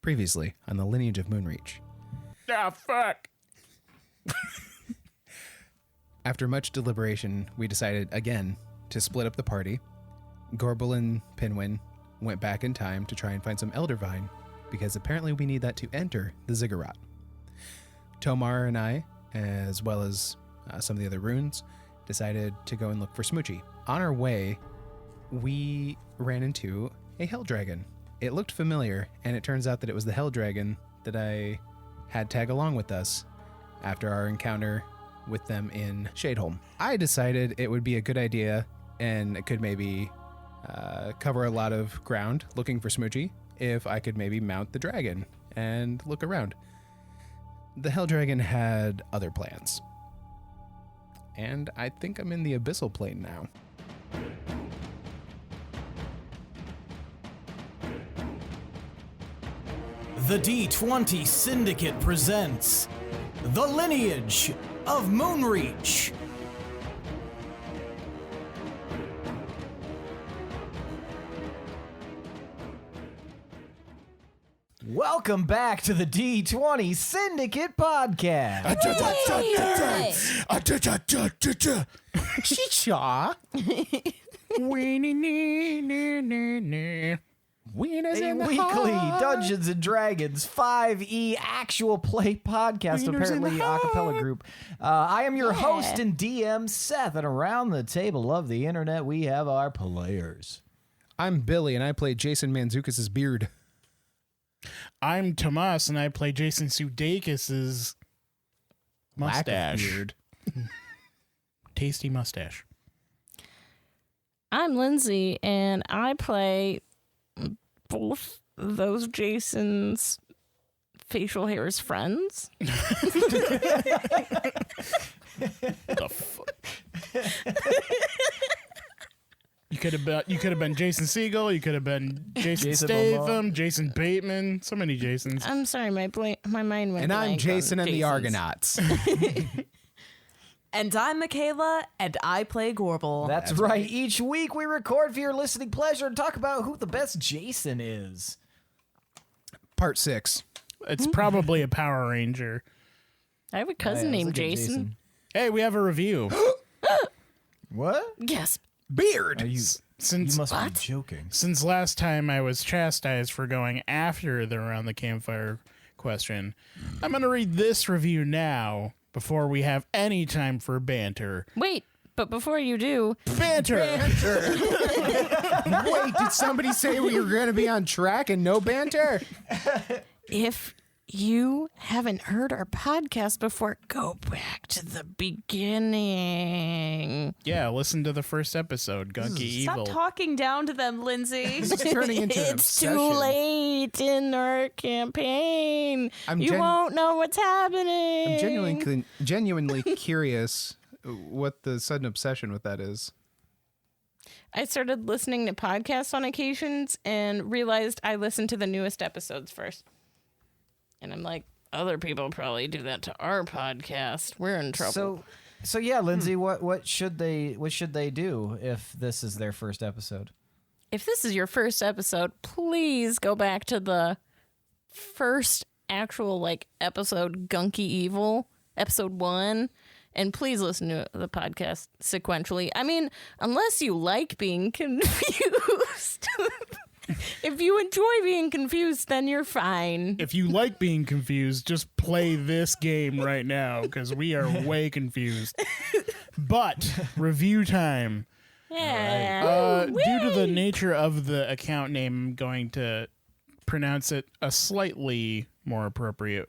Previously on the Lineage of Moonreach. Ah, fuck. After much deliberation, we decided again to split up the party. Gorbel and Pinwin went back in time to try and find some Eldervine, because apparently we need that to enter the Ziggurat. Tomar and I, as well as some of the other runes, decided to go and look for Smoochie. On our way, we ran into a Hell Dragon. It looked familiar, and it turns out that it was the Hell Dragon that I had tag along with us after our encounter with them in Shadeholm. I decided it would be a good idea, and it could maybe cover a lot of ground looking for Smoochie if I could maybe mount the dragon and look around. The Hell Dragon had other plans. And I think I'm in the Abyssal Plane now. The D20 Syndicate presents The Lineage of Moonreach. Welcome back to the D20 Syndicate podcast. Winners A in the weekly house. Dungeons and Dragons 5e actual play podcast, Winners in apparently the a cappella house. group. I am your host and DM, Seth, and around the table of the internet, we have our players. I'm Billy, and I play Jason Mantzoukas' beard. I'm Tomas, and I play Jason Sudeikis' Lack of mustache. beard. Tasty mustache. I'm Lindsey, and I play both those Jason's facial hair's friends. The fuck? You could have been Jason Segel. You could have been Jason Statham, Jason Bateman. So many Jasons. I'm sorry, my mind went And I'm blank Jason on and the Jasons. Argonauts. And I'm Michaela, and I play Gorbel. That's right. Each week we record for your listening pleasure and talk about who the best Jason is. Part 6. It's probably a Power Ranger. I have a cousin named Jason. Hey, we have a review. What? Yes. Beard! You Since must be joking. since last time I was chastised for going after the Around the Campfire question, I'm going to read this review now before we have any time for banter. Wait, but before you do, Banter! Wait, did somebody say we were going to be on track and no banter? if you haven't heard our podcast before, go back to the beginning. Yeah, listen to the first episode, Gunky Evil. Stop talking down to them, Lindsay. It's turning into an It's obsession. too late in our campaign. You won't know what's happening. I'm genuinely curious what the sudden obsession with that is. I started listening to podcasts on occasions and realized I listened to the newest episodes first. And I'm like, other people probably do that to our podcast. We're in trouble. So yeah, Lindsay, what should they do if this is their first episode? If this is your first episode, please go back to the first actual episode, Gunky Evil, episode 1. And please listen to the podcast sequentially. I mean, unless you like being confused. If you enjoy being confused, then you're fine. If you like being confused, just play this game right now, because we are way confused. But, review time. Yeah. Due to the nature of the account name, I'm going to pronounce it a slightly more appropriate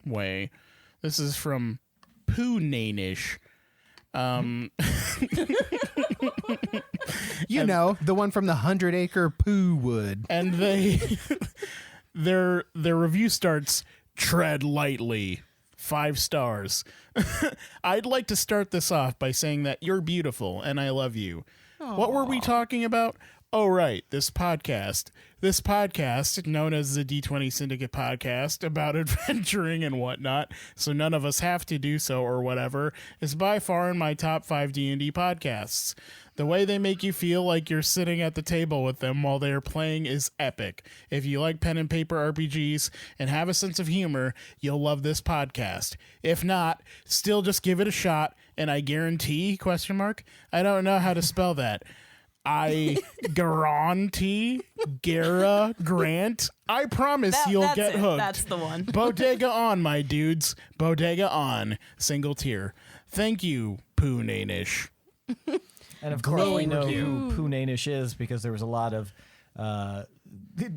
way. This is from Poonanish. You know, the one from the 100-acre poo wood. And their review starts, tread lightly, 5 stars. I'd like to start this off by saying that you're beautiful and I love you. Aww. What were we talking about? Oh, right, this podcast. This podcast, known as the D20 Syndicate podcast, about adventuring and whatnot, so none of us have to do so or whatever, is by far in my top 5 D&D podcasts. The way they make you feel like you're sitting at the table with them while they are playing is epic. If you like pen and paper RPGs and have a sense of humor, you'll love this podcast. If not, still just give it a shot, and I guarantee, ? I don't know how to spell that. Guarantee, Grant. I promise you'll that's get it. hooked. That's the one. Bodega on, my dudes. Bodega on. Single tier. Thank you, Poo Nanish. And of course, we know Thank who Poonanish is because there was a lot of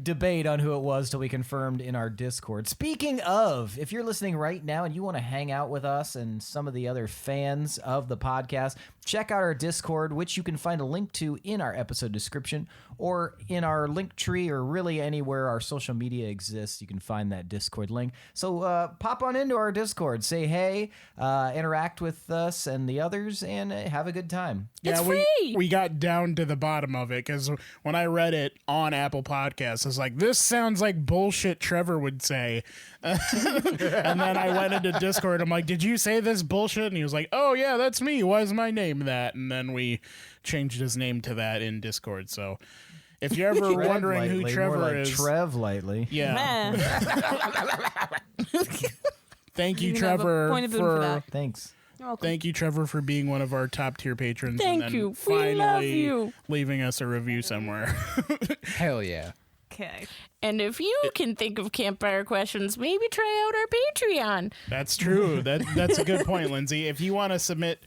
debate on who it was till we confirmed in our Discord. Speaking of, if you're listening right now and you want to hang out with us and some of the other fans of the podcast, check out our Discord, which you can find a link to in our episode description or in our link tree, or really anywhere our social media exists. You can find that Discord link. So pop on into our Discord, say hey, interact with us and the others, and have a good time. It's we free. got down to the bottom of it because when I read it on Apple Podcasts, I was like, this sounds like bullshit Trevor would say. And then I went into Discord. I'm like, did you say this bullshit? And he was like, oh, yeah, that's me. Why is my name that? And then we changed his name to that in Discord. So if you're ever wondering who Lightly, Trevor more like is. Trev lightly. Yeah. Man. Thank you, You have a Trevor, point of view for that. Thanks. You're welcome. Thank you, Trevor, for being one of our top tier patrons. Thank and then you. We Finally love you. leaving us a review somewhere. Hell yeah. Okay. And if you can think of campfire questions, maybe try out our Patreon. That's true. That's a good point, Lindsey. If you want to submit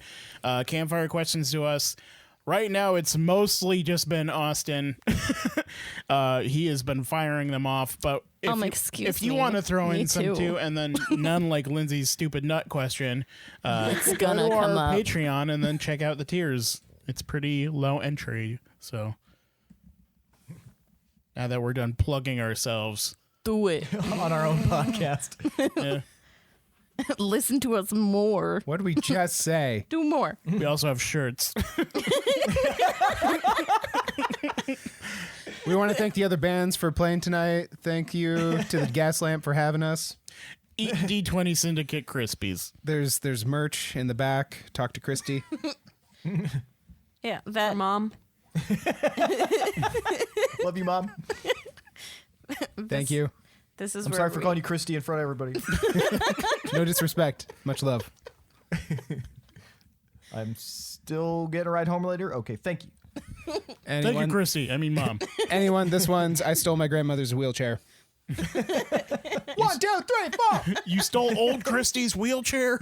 campfire questions to us, right now it's mostly just been Austin. He has been firing them off, but if you want to throw Me in some too. too, and then none like Lindsey's stupid nut question, It's go gonna to come our up. Patreon and then check out the tiers. It's pretty low entry, so. Now that we're done plugging ourselves, Do it. On our own podcast. yeah. Listen to us more. What did we just say? Do more. We also have shirts. We want to thank the other bands for playing tonight. Thank you to the Gas Lamp for having us. Eat D20 Syndicate Krispies. There's merch in the back. Talk to Christy. Yeah, that Mom. Love you, Mom. Thank you. This is I'm where sorry for we- calling you Christy in front of everybody. No disrespect. Much love. I'm still getting a ride home later. Okay, thank you. Thank you, Chrissy. I mean, Mom. Anyone, this one's I stole my grandmother's wheelchair. 1, 2, 3, 4. You stole old Christy's wheelchair?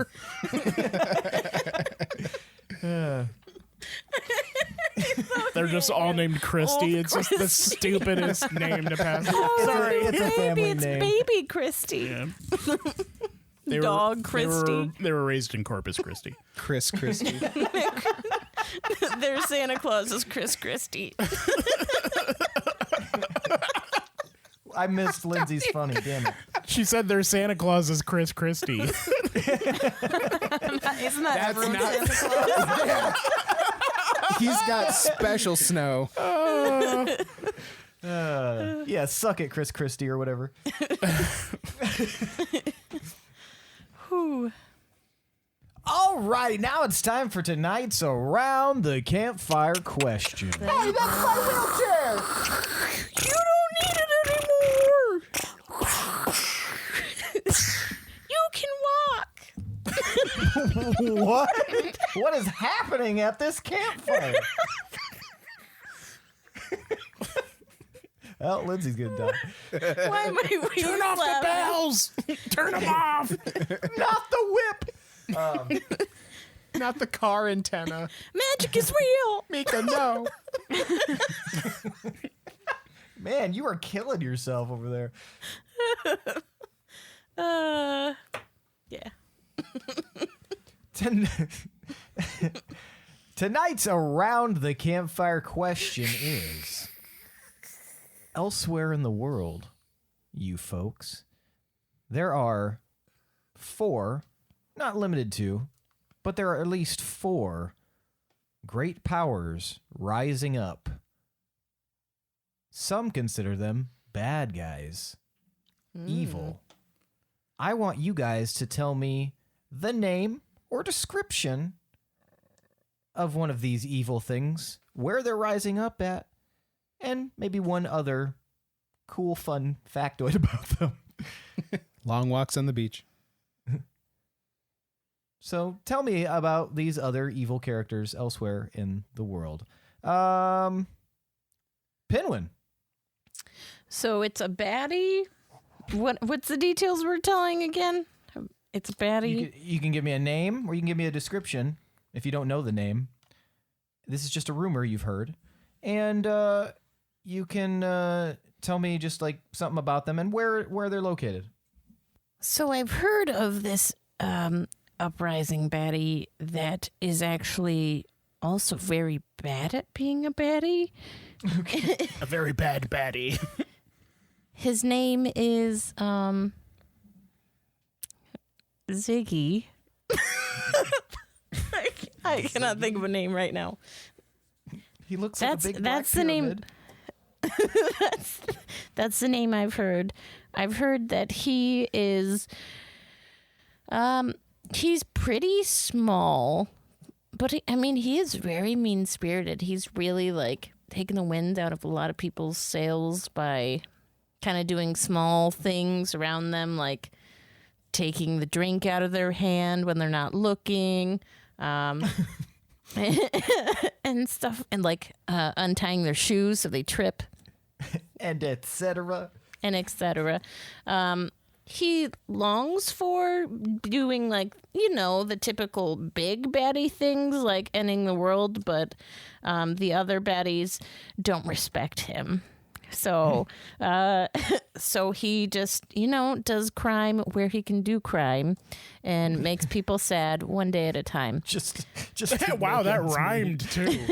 They're just all named Christy. Old It's just the stupidest name to pass. Sorry, it's a family It's name. baby Christy. Yeah. They Dog Christy. They were raised in Corpus Christi. Chris Christie. Their Santa Claus is Chris Christie. I missed Lindsay's funny. Damn it. She said their Santa Claus is Chris Christie. Isn't that everyone's not- Santa Claus? He's got special snow. Yeah, suck it, Chris Christie or whatever. Whew. All right, now it's time for tonight's Around the Campfire question. Hey, that's my wheelchair! You don't need it anymore! You can walk! What? What is happening at this campfire? Well, Lindsay's gonna die. Why am I Turn off the bells! Turn them off! Not the whip. Not the car antenna. Magic is real! Mika, no. Man, you are killing yourself over there. Yeah. Tonight's Around the Campfire question is: elsewhere in the world, you folks, there are 4, not limited to, but there are at least 4 great powers rising up. Some consider them bad guys, evil. I want you guys to tell me the name or description of one of these evil things, where they're rising up at, and maybe one other cool, fun factoid about them. Long walks on the beach. So tell me about these other evil characters elsewhere in the world. Pinwin. So it's a baddie. What's the details we're telling again? It's a baddie. You can give me a name, or you can give me a description if you don't know the name. This is just a rumor you've heard. And you can tell me just like something about them and where they're located. So I've heard of this uprising baddie that is actually also very bad at being a baddie. A very bad baddie. His name is Ziggy. I cannot think of a name right now. He looks like a big black that's the name. pyramid. That's the name I've heard. I've heard that he is he's pretty small, but he is very mean-spirited. He's really like taking the wind out of a lot of people's sails by kind of doing small things around them, like taking the drink out of their hand when they're not looking, and stuff, and like untying their shoes so they trip, and etc. and etc. He longs for doing like, the typical big baddie things like ending the world, but the other baddies don't respect him. So, so he just, does crime where he can do crime and makes people sad one day at a time. Just Wow, that rhymed too.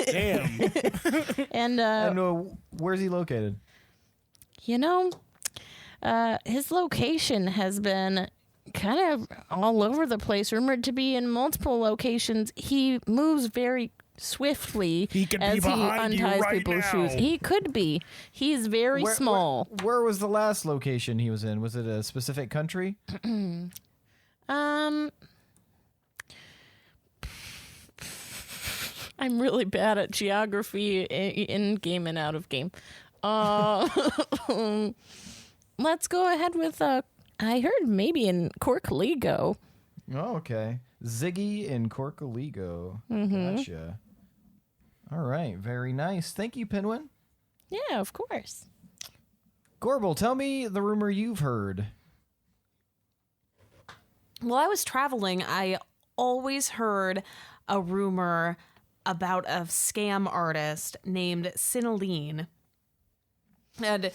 Damn. And, where's he located? His location has been kind of all over the place, rumored to be in multiple locations. He moves very swiftly He could be as he behind you unties right people's now. shoes. He could be. He's very small. Where was the last location he was in? Was it a specific country? I'm really bad at geography in game and out of game. Let's go ahead with I heard maybe in Corkaligo. Oh, okay. Ziggy in Corkaligo. Mm-hmm. Gotcha. All right. Very nice. Thank you, Pinwin. Yeah, of course. Gorbel, tell me the rumor you've heard. While I was traveling, I always heard a rumor about a scam artist named Sinaline. And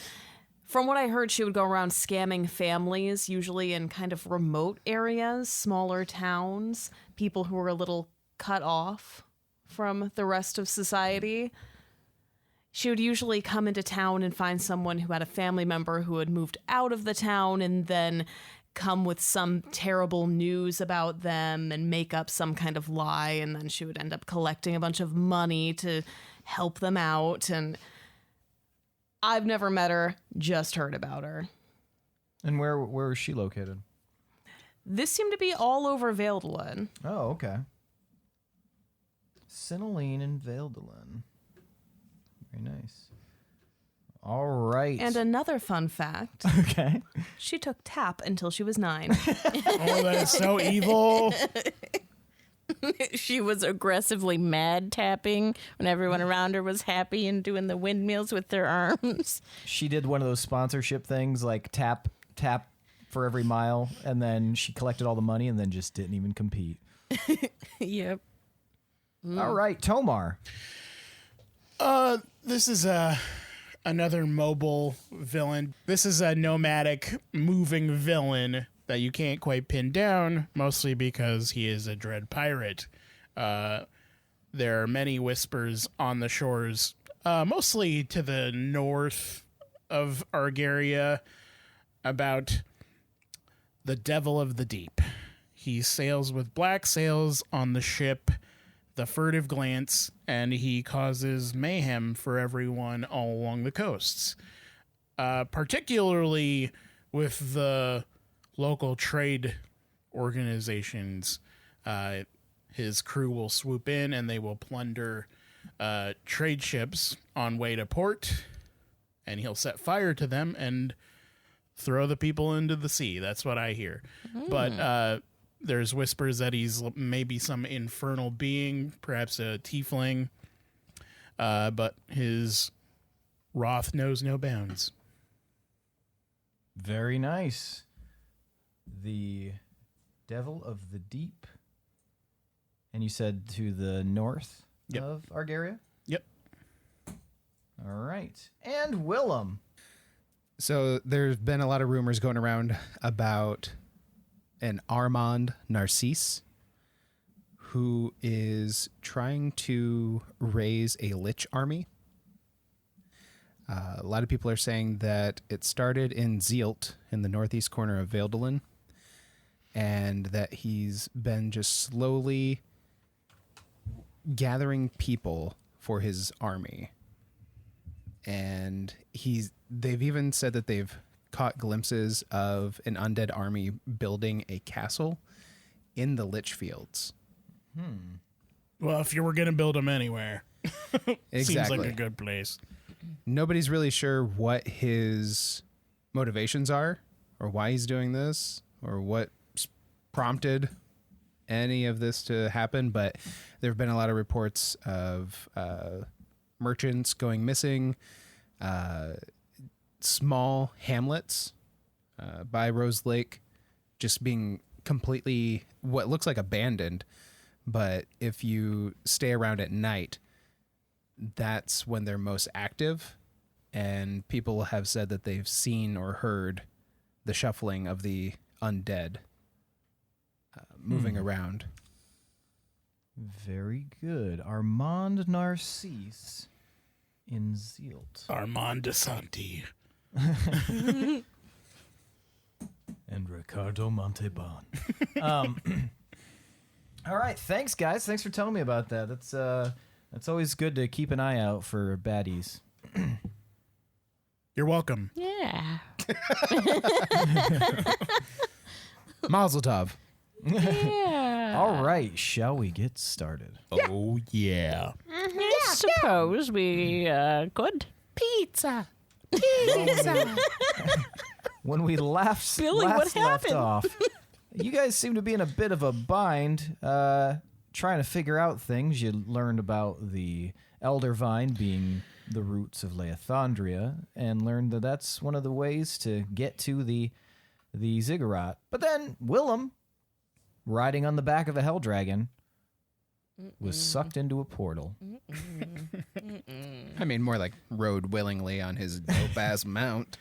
from what I heard, she would go around scamming families, usually in kind of remote areas, smaller towns, people who were a little cut off from the rest of society. She would usually come into town and find someone who had a family member who had moved out of the town and then come with some terrible news about them and make up some kind of lie, and then she would end up collecting a bunch of money to help them out. And I've never met her, just heard about her. And where is she located? This seemed to be all over Vaildelin. Oh, okay. Sinaline and Vaildelin. Very nice. All right. And another fun fact, okay. she took tap until she was 9. Oh, that is so evil. She was aggressively mad tapping when everyone around her was happy and doing the windmills with their arms. She did one of those sponsorship things like tap for every mile, and then she collected all the money and then just didn't even compete. Yep. All right, Tomar. This is another mobile villain. This is a nomadic moving villain that you can't quite pin down, mostly because he is a dread pirate. There are many whispers on the shores, mostly to the north of Argaria, about the Devil of the Deep. He sails with black sails on the ship, the Furtive Glance, and he causes mayhem for everyone all along the coasts, particularly with the local trade organizations. his crew will swoop in and they will plunder trade ships on way to port, and he'll set fire to them and throw the people into the sea. That's what I hear. But there's whispers that he's maybe some infernal being, perhaps a tiefling, but his wrath knows no bounds. Very nice. The Devil of the Deep. And you said to the north of Argaria? Yep. All right. And Willem. So there's been a lot of rumors going around about an Armand Narcisse who is trying to raise a lich army. A lot of people are saying that it started in Zielt in the northeast corner of Veldalin, and that he's been just slowly gathering people for his army. And they've even said that they've caught glimpses of an undead army building a castle in the Lich Fields. Well, if you were going to build them anywhere, Exactly. seems like a good place. Nobody's really sure what his motivations are, or why he's doing this, or what prompted any of this to happen, but there have been a lot of reports of merchants going missing, small hamlets by Rose Lake just being completely what looks like abandoned, but if you stay around at night, that's when they're most active, and people have said that they've seen or heard the shuffling of the undead moving around. Very good. Armand Narcisse in Zielt. Armand de Santi. And Ricardo Montalban. All right, thanks, guys. Thanks for telling me about that. That's always good to keep an eye out for baddies. You're welcome. Yeah. Mazel tov. Yeah. All right, shall we get started? Oh, yeah. I suppose we could. Pizza. When we left, Billy, what left happened? off, you guys seem to be in a bit of a bind trying to figure out things. You learned about the Elder Vine being the roots of Leothandria, and learned that that's one of the ways to get to the Ziggurat. But then Willem, riding on the back of a hell dragon, was sucked into a portal. I mean, more like rode willingly on his dope-ass mount.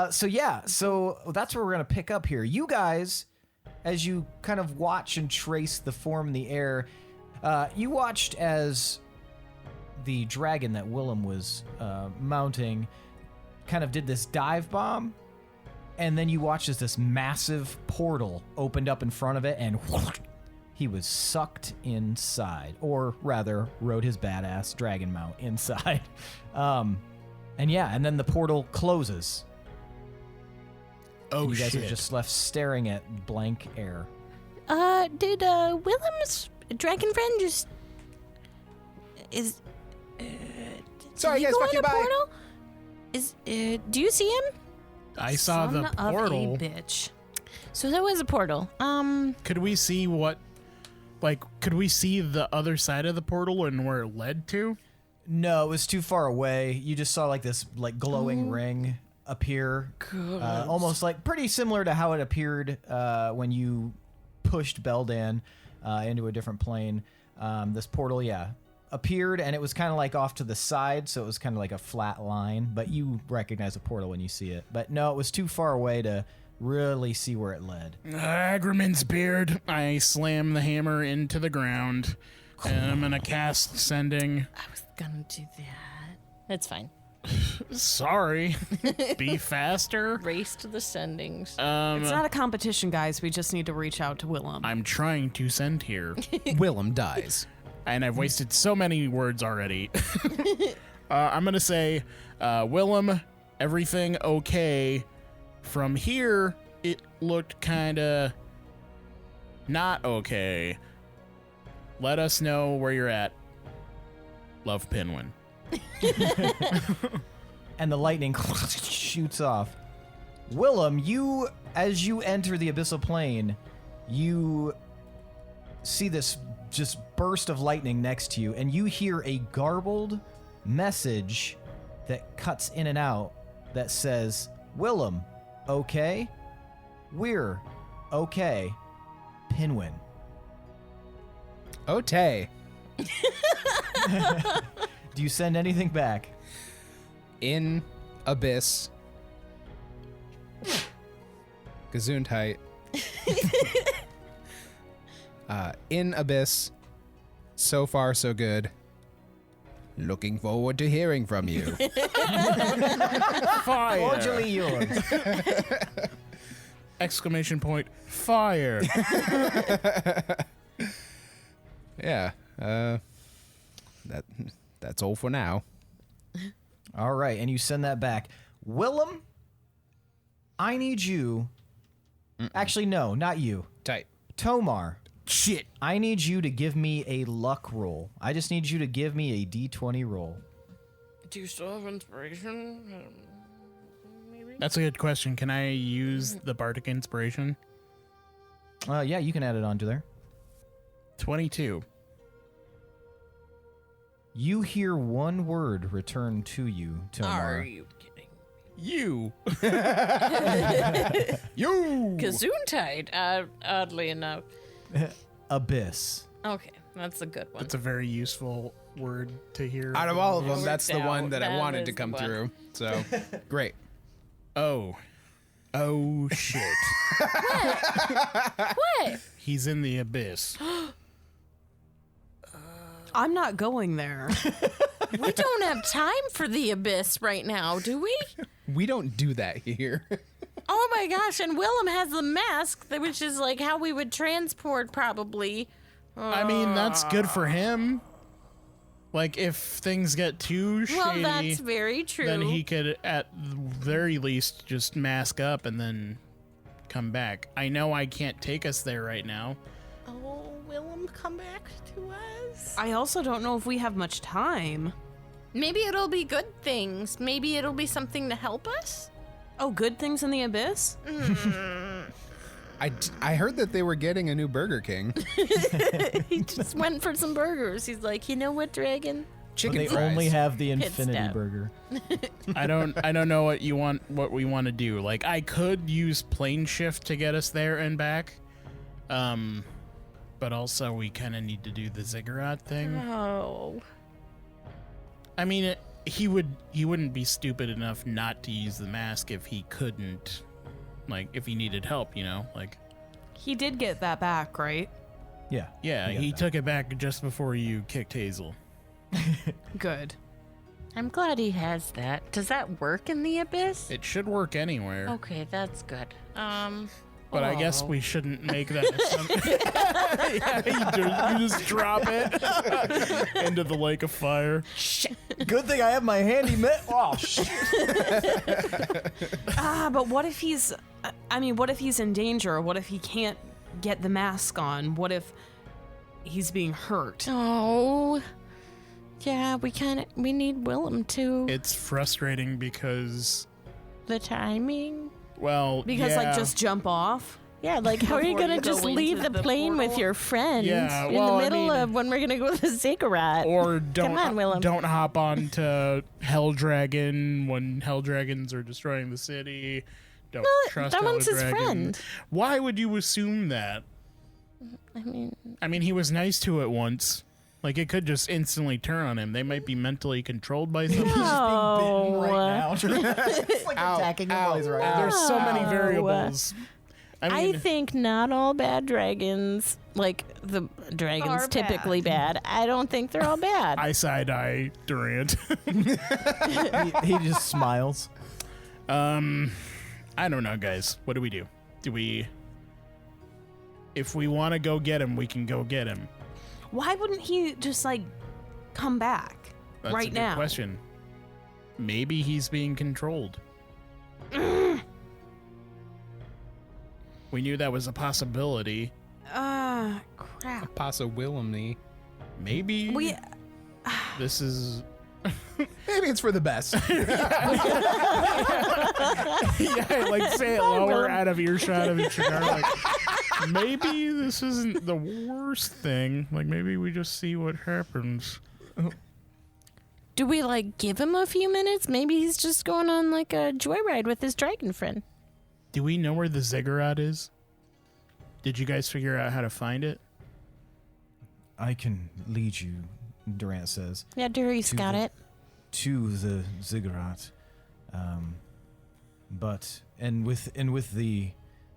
So that's where we're going to pick up here. You guys, as you kind of watch and trace the form in the air, you watched as the dragon that Willem was mounting kind of did this dive bomb, and then you watched as this massive portal opened up in front of it, and he was sucked inside, or rather rode his badass dragon mount inside. And then the portal closes. Oh, You guys shit. are just left staring at blank air. Did Willem's dragon friend just Sorry, did he guys, go fuck in you, a bye. portal? Do you see him? I saw the Son of portal. a bitch. So there was a portal. Could we see could we see the other side of the portal and where it led to? No, it was too far away. You just saw like this glowing ring appear, almost like pretty similar to how it appeared when you pushed Beldan into a different plane. This portal, appeared, and it was kind of like off to the side, so it was kind of like a flat line. But you recognize a portal when you see it. But no, it was too far away to really see where it led. Agriman's beard. I slam the hammer into the ground, and I'm gonna cast sending. I was gonna do that. That's fine. Sorry. Be faster. Race to the sendings. It's not a competition, guys. We just need to reach out to Willem. I'm trying to send here, Willem dies. and I've wasted so many words already. I'm gonna say, Willem, everything okay? From here, it looked kind of Not okay. Let us know where you're at. Love, Pinwin. And the lightning shoots off. Willem, as you enter the abyssal plane, you see this just burst of lightning next to you, and you hear a garbled message that cuts in and out that says, Willem, okay? We're okay. Pinwin. Ote. Do you send anything back? In Abyss. Gesundheit. In Abyss. So far, so good. Looking forward to hearing from you. Fire! Cordially yours. Exclamation point, fire! Yeah. That's all for now. All right, and you send that back. Willem, I need you. Actually, no, not you. Tight. Tomar, Shit. I need you to give me a luck roll. I just need you to give me a d20 roll. Do you still have inspiration? Maybe. That's a good question. Can I use the Bardic Inspiration? Yeah, you can add it onto there. 22. You hear one word return to you, Tomar. Are you kidding? You. You. Gesundheit, oddly enough. Abyss. Okay, that's a good one. That's a very useful word to hear. Out of all of them, Worked that's the one out. that I That wanted is to the come one. through. So, great. Oh, shit. What? He's in the abyss. I'm not going there. We don't have time for the abyss right now, do we? We don't do that here. Oh my gosh, and Willem has the mask, which is like how we would transport probably. I mean, that's good for him. Like, if things get too shady, Well, that's very true. then he could, at the very least, just mask up and then come back. I know I can't take us there right now. Oh, Willem, come back to us. I also don't know if we have much time. Maybe it'll be good things. Maybe it'll be something to help us. Oh, good things in the abyss? I heard that they were getting a new Burger King. He just went for some burgers. He's like, you know what, Dragon? Chicken They fries. only have the Pit Infinity stop. Burger. I don't know what we want to do. Like, I could use plane shift to get us there and back. But also we kind of need to do the Ziggurat thing. Oh. I mean, he wouldn't be stupid enough not to use the mask if he couldn't, like, if he needed help, you know? Like, He did get that back, right? Yeah. yeah, got he that. took it back just before you kicked Hazel. Good. I'm glad he has that. Does that work in the abyss? It should work anywhere, Okay, that's good. but I guess we shouldn't make that assumption. Yeah, you just drop it into the lake of fire. Good thing I have my handy Oh, shit. But what if he's... I mean, what if he's in danger? What if he can't get the mask on? What if he's being hurt? Oh. Yeah, we need Willem too. It's frustrating because, The timing. well, Because, yeah. like, just jump off? Yeah, like how are you Before gonna you go just leave into the the plane with portal? your friend Yeah, in well, the I middle mean- of when we're gonna go to the Ziggurat? Or on, Willem. don't hop on to Hell Dragon when Hell Dragons are destroying the city. Don't trust that Hell one's his Dragon. friend. Why would you assume that? I mean, he was nice to it once. Like, it could just instantly turn on him. They might be mentally controlled by something. Oh, right now. It's like attacking him while he's right now. There's so many variables. I I mean, think not all bad dragons, like the dragons Are typically bad. I don't think they're all bad. I side-eye Durant. He just smiles. I don't know, guys. What do we do? If we want to go get him, we can go get him. Why wouldn't he just, like, come back That's right a good now? question. Maybe he's being controlled. We knew that was a possibility. Crap. Pasa Willem-y. Maybe this is... Maybe it's for the best. Yeah, like say it lower out of earshot of each other. Like, maybe this isn't the worst thing. Like, maybe we just see what happens. Do we like give him a few minutes? Maybe he's just going on like a joyride with his dragon friend. Do we know where the Ziggurat is? Did you guys figure out how to find it? I can lead you, Durant says, Yeah, Dury's To got the- it. to the Ziggurat. And with the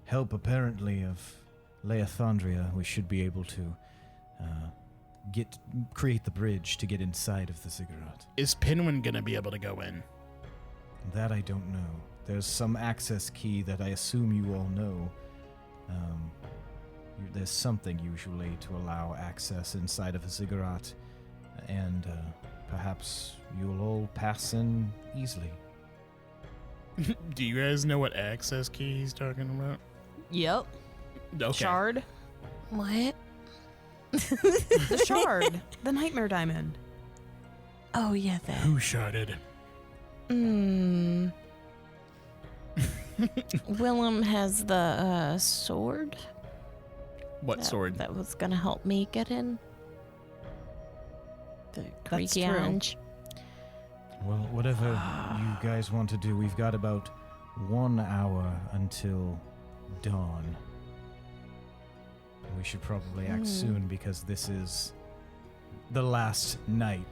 help apparently of Leothandria, we should be able to create the bridge to get inside of the Ziggurat. Is Pinwin gonna be able to go in? That I don't know. There's some access key that I assume you all know. There's something usually to allow access inside of a Ziggurat, and perhaps you'll all pass in easily. Do you guys know what access key he's talking about? Yep. Okay. Shard. What? The shard. The nightmare diamond. Oh yeah, that. Who sharded? Willem has the sword. What sword? That was gonna help me get in. The creaky true. orange. Well, whatever you guys want to do, we've got about 1 hour until dawn. We should probably act soon because this is the last night,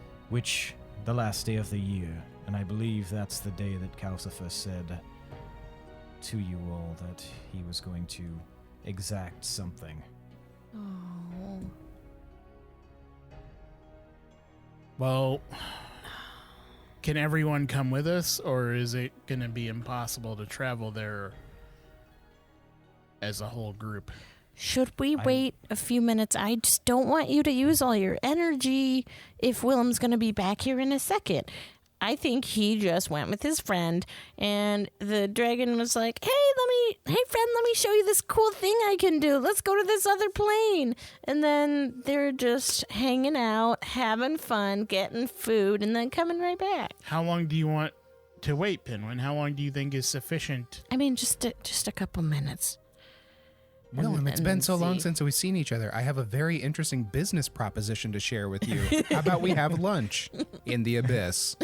the last day of the year. And I believe that's the day that Calcifer said to you all that he was going to exact something. Oh. Well, can everyone come with us, or is it going to be impossible to travel there as a whole group? Should we wait a few minutes? I just don't want you to use all your energy if Willem's going to be back here in a second. I think he just went with his friend, and the dragon was like, hey friend, let me show you this cool thing I can do. Let's go to this other plane. And then they're just hanging out, having fun, getting food, and then coming right back. How long do you want to wait, Pinwin? How long do you think is sufficient? I mean, just a couple minutes. Willem, it's And been so long see. since we've seen each other. I have a very interesting business proposition to share with you. How about we have lunch in the abyss?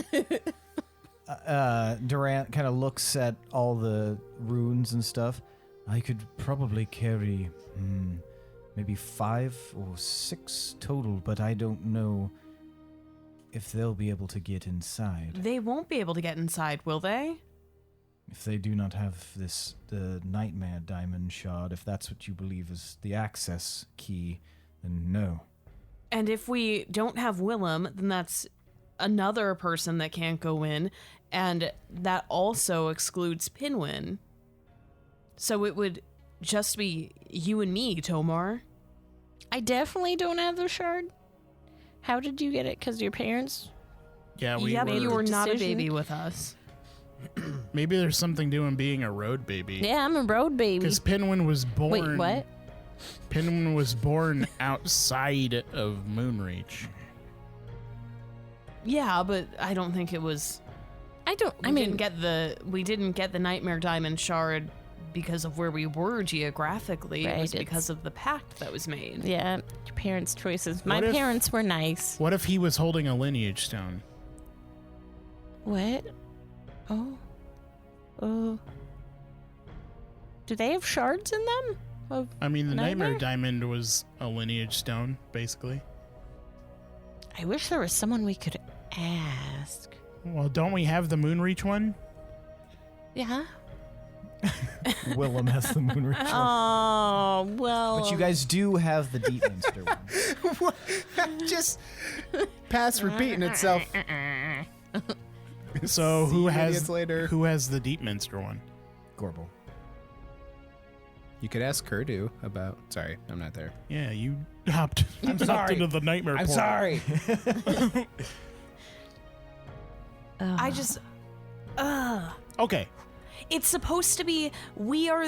Durant kind of looks at all the runes and stuff. I could probably carry maybe 5 or 6 total, but I don't know if they'll be able to get inside. They won't be able to get inside, will they? If they do not have the nightmare diamond shard, if that's what you believe is the access key, then no. And if we don't have Willem, then that's another person that can't go in, and that also excludes Pinwin. So it would just be you and me, Tomar. I definitely don't have the shard. How did you get it? Because your parents? Yeah, Yeah, but you the were not a decision. baby with us. maybe there's something doing being a road baby. Yeah, I'm a road baby. Because Pinwin was born. Wait, what? Pinwin was born outside of Moonreach. Yeah, but I don't think it was. I We didn't get the nightmare diamond shard because of where we were geographically. Right, It was it's- because of the pact that was made. yeah, your parents' choices. My What if- parents were nice. What if he was holding a lineage stone? What? Oh. Do they have shards in them? Of I mean, the Nightmare Nightmare? Diamond was a lineage stone, basically. I wish there was someone we could ask. Well, don't we have the Moonreach one? Yeah. Willem has the Moonreach one. Oh well. But you guys do have the Deepminster one. Just past repeating itself. So See who you has idiots later. who has the Deepminster one? Gorbel. You could ask Kurdu about. Sorry, I'm not there. Yeah, you hopped sorry. into the nightmare portal. sorry. I just. Okay. It's supposed to be we are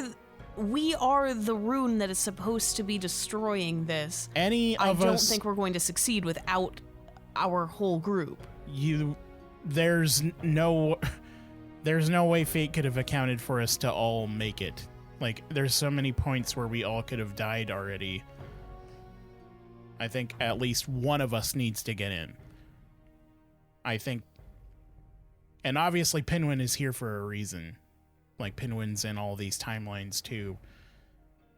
we are the rune that is supposed to be destroying this. Any I of don't us, think we're going to succeed without our whole group. there's no way fate could have accounted for us to all make it. Like, there's so many points where we all could have died already. I think at least one of us needs to get in. I think, and obviously Pinwin is here for a reason. Like, Pinwin's in all these timelines too.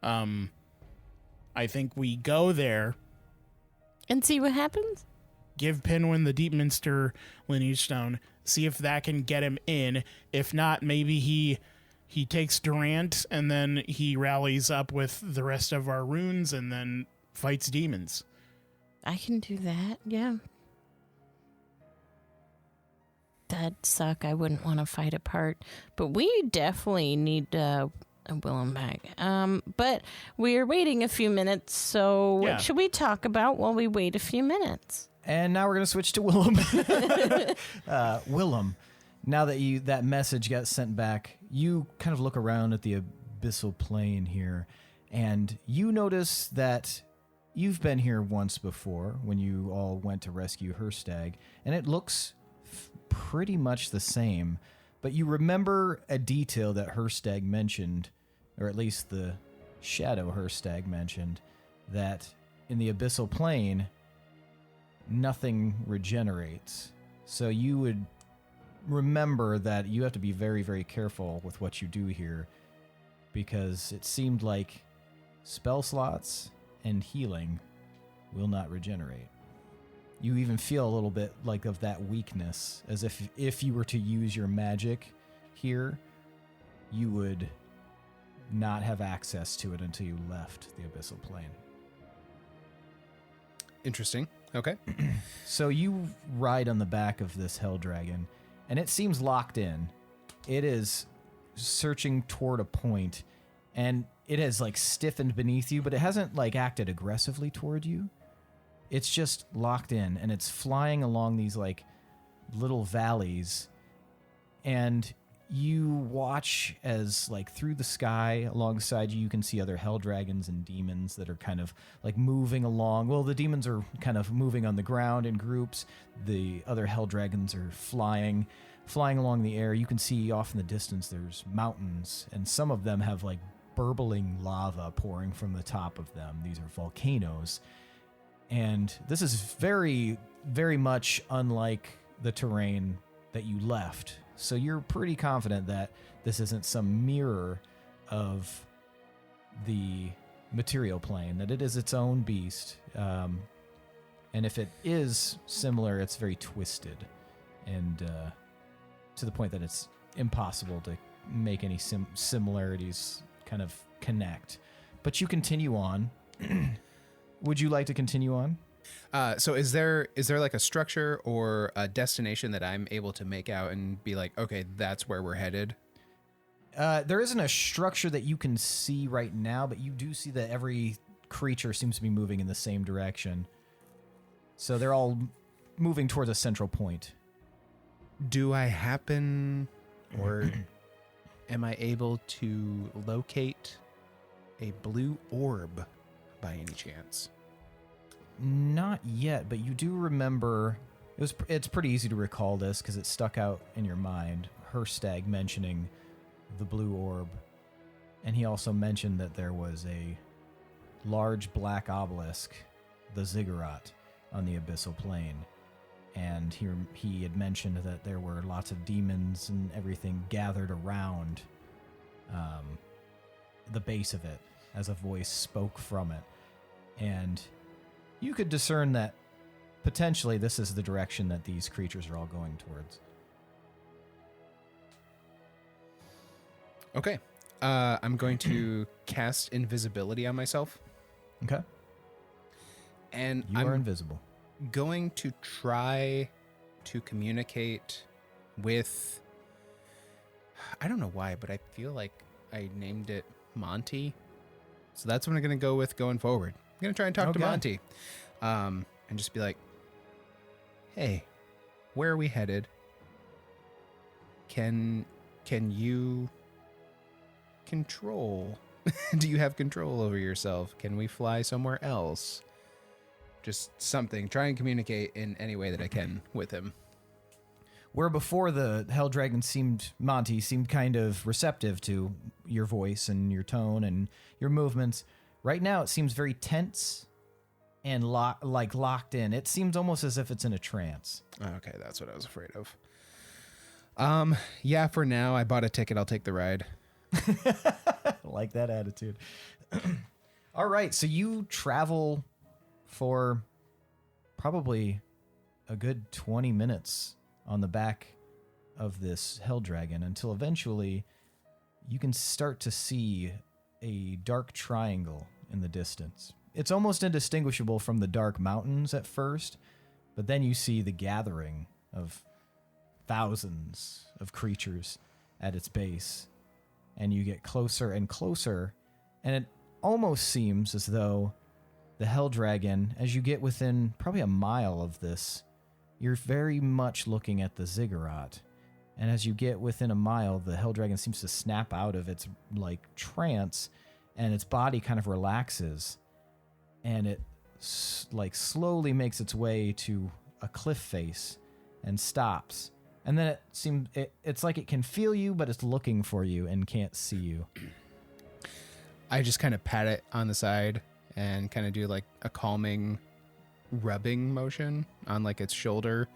I think we go there And see what happens? give Pinwin the Deepminster Lineage Stone, see if that can get him in. If not, maybe he takes Durant and then he rallies up with the rest of our runes and then fights demons. I can do that, yeah. That'd suck. I wouldn't want to fight a part. But we definitely need Willem back. But we're waiting a few minutes, so Yeah. what should we talk about while we wait a few minutes? And now we're going to switch to Willem. Willem, now that that message got sent back, you kind of look around at the abyssal plane here, and you notice that you've been here once before when you all went to rescue Herstag, and it looks pretty much the same. But you remember a detail that Herstag mentioned, or at least the shadow Herstag mentioned, that in the abyssal plane, nothing regenerates. So you would remember that you have to be very, very careful with what you do here, because it seemed like spell slots and healing will not regenerate. You even feel a little bit like of that weakness, as if you were to use your magic here, you would not have access to it until you left the abyssal plane. Interesting. Okay. So you ride on the back of this hell dragon, and it seems locked in. It is searching toward a point, and it has like stiffened beneath you, but it hasn't like acted aggressively toward you. It's just locked in, and it's flying along these like little valleys, and you watch as like through the sky alongside you can see other hell dragons and demons that are kind of like moving along. Well, the demons are kind of moving on the ground in groups. The other hell dragons are flying along the air. You can see off in the distance there's mountains, and some of them have like burbling lava pouring from the top of them. These are volcanoes. And this is very, very much unlike the terrain that you left. So you're pretty confident that this isn't some mirror of the material plane, that it is its own beast. And if it is similar, it's very twisted, and to the point that it's impossible to make any similarities kind of connect. But you continue on. Would you like to continue on? So is there like a structure or a destination that I'm able to make out and be like, okay, that's where we're headed? There isn't a structure that you can see right now, but you do see that every creature seems to be moving in the same direction. So they're all moving towards a central point. Do I happen, or am I able to locate a blue orb by any chance? Not yet, but you do remember. It's pretty easy to recall this because it stuck out in your mind. Herstag mentioning the blue orb, and he also mentioned that there was a large black obelisk, the Ziggurat, on the abyssal plane. And he had mentioned that there were lots of demons and everything gathered around the base of it as a voice spoke from it. And you could discern that potentially this is the direction that these creatures are all going towards. Okay. I'm going to cast invisibility on myself. Okay. And You I'm are invisible. going to try to communicate with, I don't know why, but I feel like I named it Monty. So that's what I'm going to go with going forward. I'm going to try and talk to Okay. Monty. And just be like, hey, where are we headed? Can you control Do you have control over yourself? Can we fly somewhere else? Just something. Try and communicate in any way that I can with him. Where before the Hell Dragon Monty seemed kind of receptive to your voice and your tone and your movements, right now it seems very tense and locked in. It seems almost as if it's in a trance. Okay, that's what I was afraid of. Yeah, for now, I bought a ticket. I'll take the ride. I like that attitude. All right, so you travel for probably a good 20 minutes on the back of this Hell Dragon until eventually you can start to see a dark triangle in the distance. It's almost indistinguishable from the dark mountains at first, but then you see the gathering of thousands of creatures at its base, and you get closer and closer, and it almost seems as though the Hell Dragon, as you get within probably a mile of this, you're very much looking at the Ziggurat. And as you get within a mile, the Hell Dragon seems to snap out of its trance, and its body kind of relaxes, and it slowly makes its way to a cliff face and stops. And then it's like it can feel you, but it's looking for you and can't see you. I just kind of pat it on the side and kind of do a calming rubbing motion on its shoulder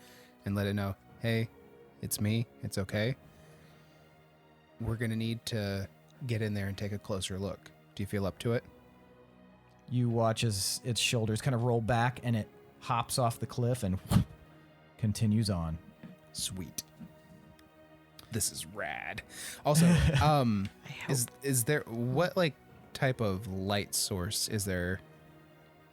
and let it know, hey, it's me. It's okay. We're going to need to get in there and take a closer look. Do you feel up to it? You watch as its shoulders kind of roll back and it hops off the cliff and continues on. Sweet. This is rad. Also, is there what type of light source is there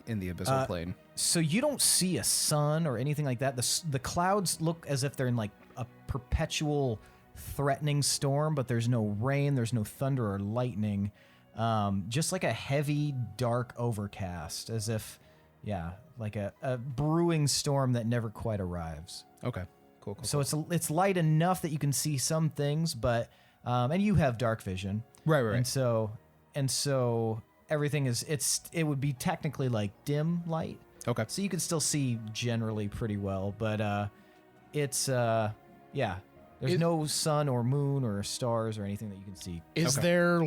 in the abyssal plane? So you don't see a sun or anything like that. The clouds look as if they're in a perpetual threatening storm, but there's no rain, there's no thunder or lightning. Just like a heavy, dark overcast, as if, a brewing storm that never quite arrives. Okay. Cool. So it's light enough that you can see some things, but and you have dark vision, right. And so everything it would be technically dim light. Okay. So you can still see generally pretty well, but it's there's no sun or moon or stars or anything that you can see. Is there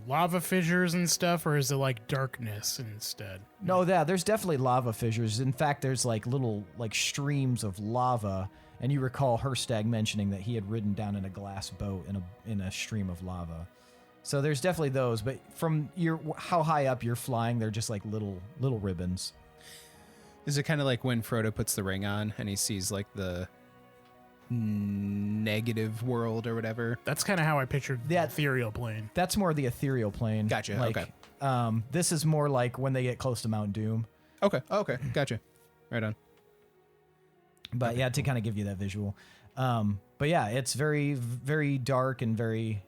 lava fissures and stuff, or is it darkness instead? No, there's definitely lava fissures. In fact, there's little streams of lava, and you recall Herstag mentioning that he had ridden down in a glass boat in a stream of lava. So there's definitely those, but from how high up you're flying, they're just little ribbons. Is it kind of like when Frodo puts the ring on and he sees the negative world or whatever? That's kind of how I pictured the ethereal plane. That's more the ethereal plane. Gotcha. Okay. This is more when they get close to Mount Doom. Okay. Gotcha. Right on. But to kind of give you that visual. But it's very, very dark and very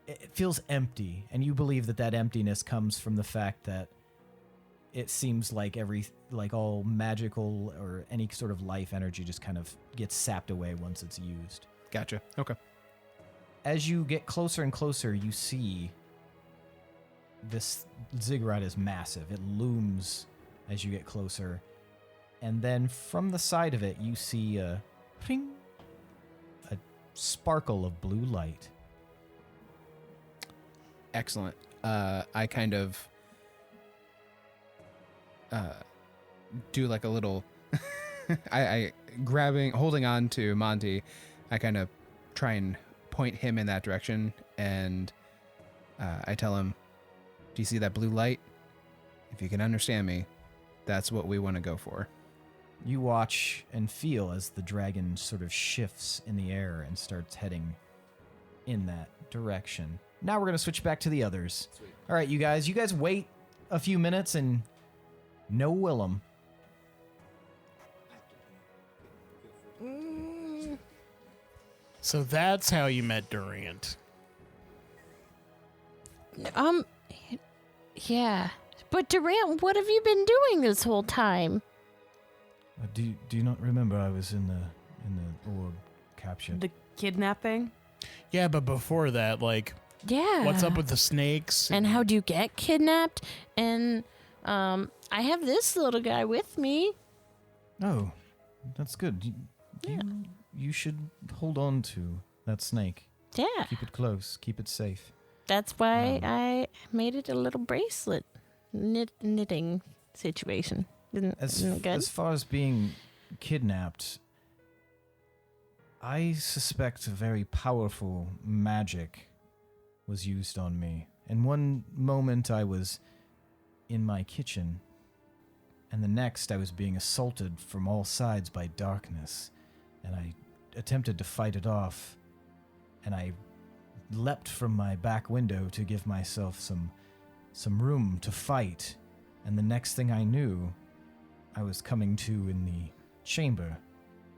it feels empty, and you believe that emptiness comes from the fact that it seems all magical or any sort of life energy just kind of gets sapped away once it's used. Gotcha. Okay. As you get closer and closer, you see this Ziggurat is massive. It looms as you get closer. And then from the side of it, you see a sparkle of blue light. Excellent. I kind of do a little I holding on to Monty, I kind of try and point him in that direction, and I tell him, do you see that blue light? If you can understand me, that's what we want to go for. You watch and feel as the dragon sort of shifts in the air and starts heading in that direction. Now we're going to switch back to the others. Sweet. All right, you guys wait a few minutes and no Willem. So that's how you met Durant. Yeah. But Durant, what have you been doing this whole time? Do you not remember I was in the orb captured? The kidnapping? Yeah, but before that, Yeah. What's up with the snakes? And how do you get kidnapped? And I have this little guy with me. Oh, that's good. You should hold on to that snake. Yeah. Keep it close. Keep it safe. That's why I made it a little bracelet knitting situation. Isn't it good? As far as being kidnapped, I suspect a very powerful magic was used on me. In one moment I was in my kitchen, and the next I was being assaulted from all sides by darkness, and I attempted to fight it off, and I leapt from my back window to give myself some room to fight, and the next thing I knew, I was coming to in the chamber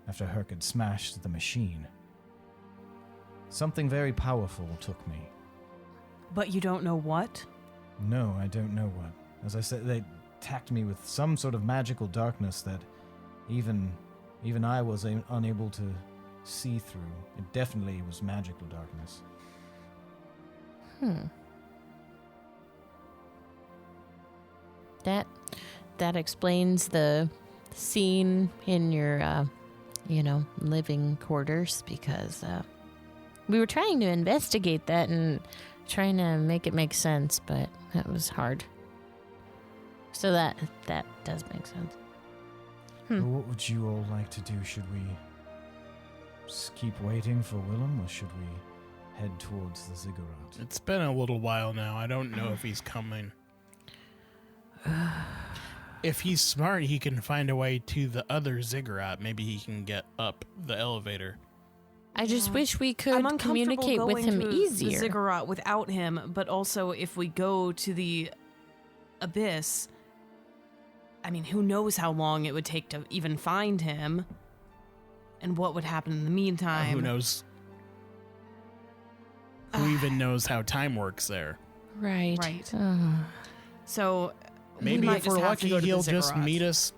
after Herc had smashed the machine. Something very powerful took me. But you don't know what? No, I don't know what. As I said, they attacked me with some sort of magical darkness that even I was unable to see through. It definitely was magical darkness. That explains the scene in your, living quarters, because we were trying to investigate that and trying to make it make sense, but that was hard. So that does make sense. Well, what would you all like to do? Should we just keep waiting for Willem, or should we head towards the Ziggurat? It's been a little while now. I don't know if he's coming. If he's smart, he can find a way to the other Ziggurat. Maybe he can get up the elevator. I just wish we could I'm uncomfortable communicate with going him to easier. the Ziggurat without him, but also if we go to the Abyss, I mean, who knows how long it would take to even find him, and what would happen in the meantime. Who knows? Who even knows how time works there? Right. Right. Ugh. So Maybe we might if just we're have to lucky, go to the he'll just Ziggurat. meet us.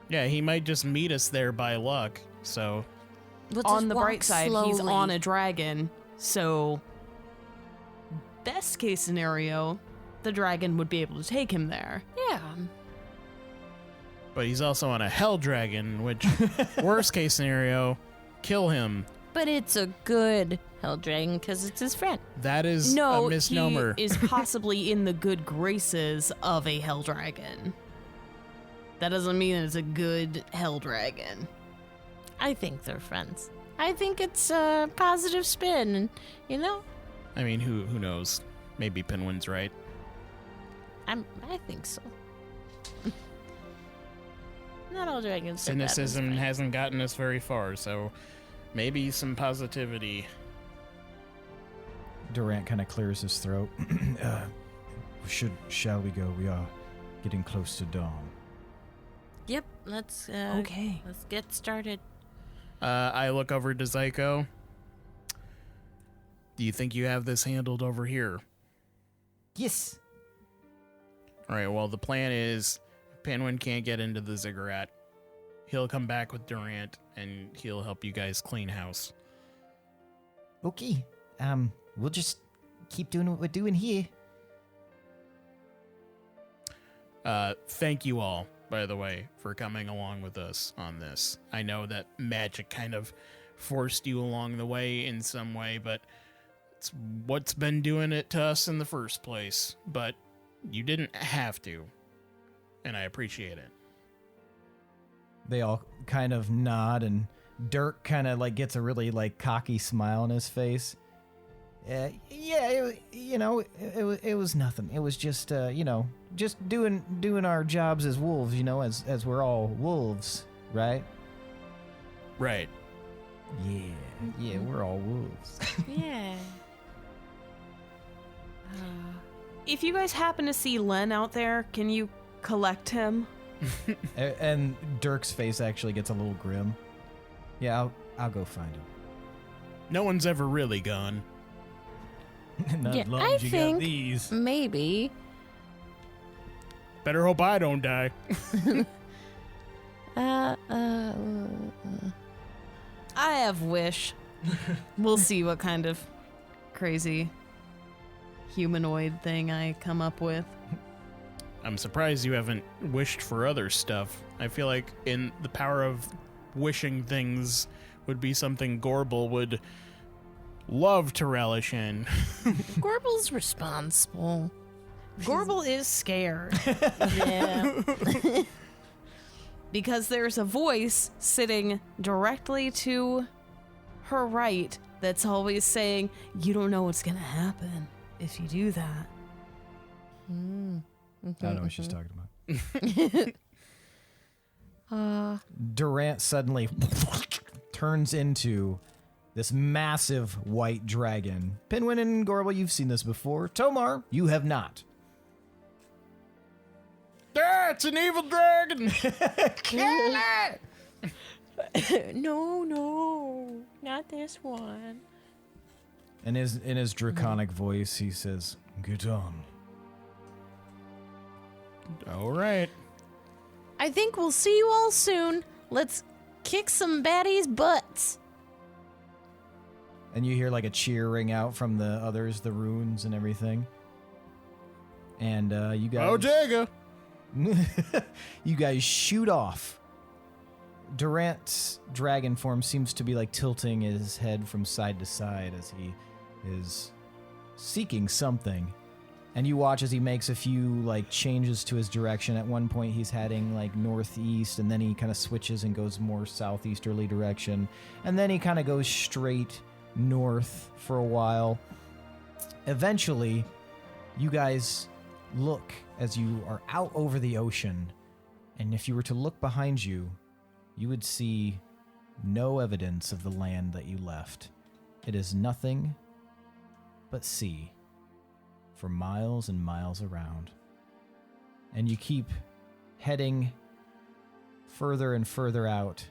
Yeah, he might just meet us there by luck. So We'll On just the walk bright side, he's slowly. on a dragon, so best case scenario, the dragon would be able to take him there. Yeah. but he's also on a hell dragon, which worst case scenario, kill him. But it's a good hell dragon because it's his friend. That is No, a misnomer. he is possibly in the good graces of a hell dragon. That doesn't mean it's a good hell dragon. I think they're friends. I think it's a positive spin, you know? I mean, who knows? Maybe Pinwin's right. I think so. Not all dragons. are bad as Cynicism friends. hasn't gotten us very far, so maybe some positivity. Durant kind of clears his throat. Shall we go? We are getting close to dawn. Yep. Let's Okay. Let's get started. I look over to Zyko. Do you think you have this handled over here? Yes. All right, well, the plan is Pinwin can't get into the Ziggurat. He'll come back with Durant, and he'll help you guys clean house. Okay. We'll just keep doing what we're doing here. Thank you all, by the way, for coming along with us on this. I know that magic kind of forced you along the way in some way, but it's what's been doing it to us in the first place. But you didn't have to, and I appreciate it. They all kind of nod, and Dirk kind of like gets a really like cocky smile on his face. It was nothing. It was just just doing our jobs as wolves, as we're all wolves, right? Right. Yeah, we're all wolves. Yeah. If you guys happen to see Len out there, can you collect him? And Dirk's face actually gets a little grim. Yeah, I'll go find him. No one's ever really gone. Not Yeah, as long I as you got think- these. Maybe. Better hope I don't die. I have wish. We'll see what kind of crazy humanoid thing I come up with. I'm surprised you haven't wished for other stuff. I feel like in the power of wishing things would be something Gorbel would love to relish in. Gorbel's responsible. Gorbel is scared Yeah. because there's a voice sitting directly to her right that's always saying, "You don't know what's gonna happen if you do that." I don't know what she's talking about. Durant suddenly turns into this massive white dragon. Pinwin and Gorbel, you've seen this before. Tomar, you have not. It's an evil dragon! No, not this one. And in his draconic voice, he says, "Get on." All right. I think we'll see you all soon. Let's kick some baddies' butts. And you hear like a cheer ring out from the others, the runes and everything. And you guys... Oh, Jagga! You guys shoot off. Durant's dragon form seems to be like tilting his head from side to side as he is seeking something. And you watch as he makes a few like changes to his direction. At one point he's heading like northeast, and then he kind of switches and goes more southeasterly direction. And then he kind of goes straight north for a while. Eventually, you guys look as you are out over the ocean, and if you were to look behind you, you would see no evidence of the land that you left. It is nothing but sea for miles and miles around. And you keep heading further and further out.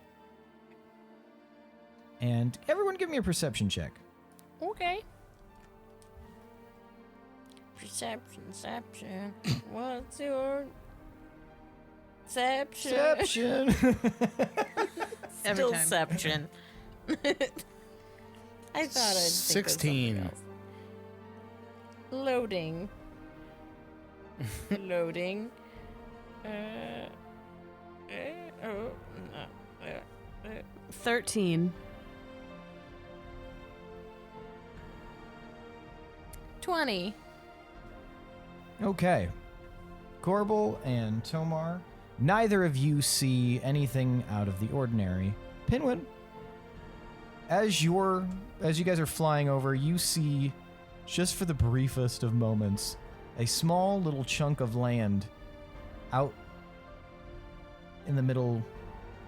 And everyone give me a perception check. Okay. Perception. What's your perception? Every time. Stillception. I thought I'd think of 16. something else. Loading. Loading. Oh, no. 13. 20. Okay. Gorbel and Tomar, neither of you see anything out of the ordinary. Pinwin, as you guys are flying over, you see, just for the briefest of moments, a small little chunk of land out in the middle,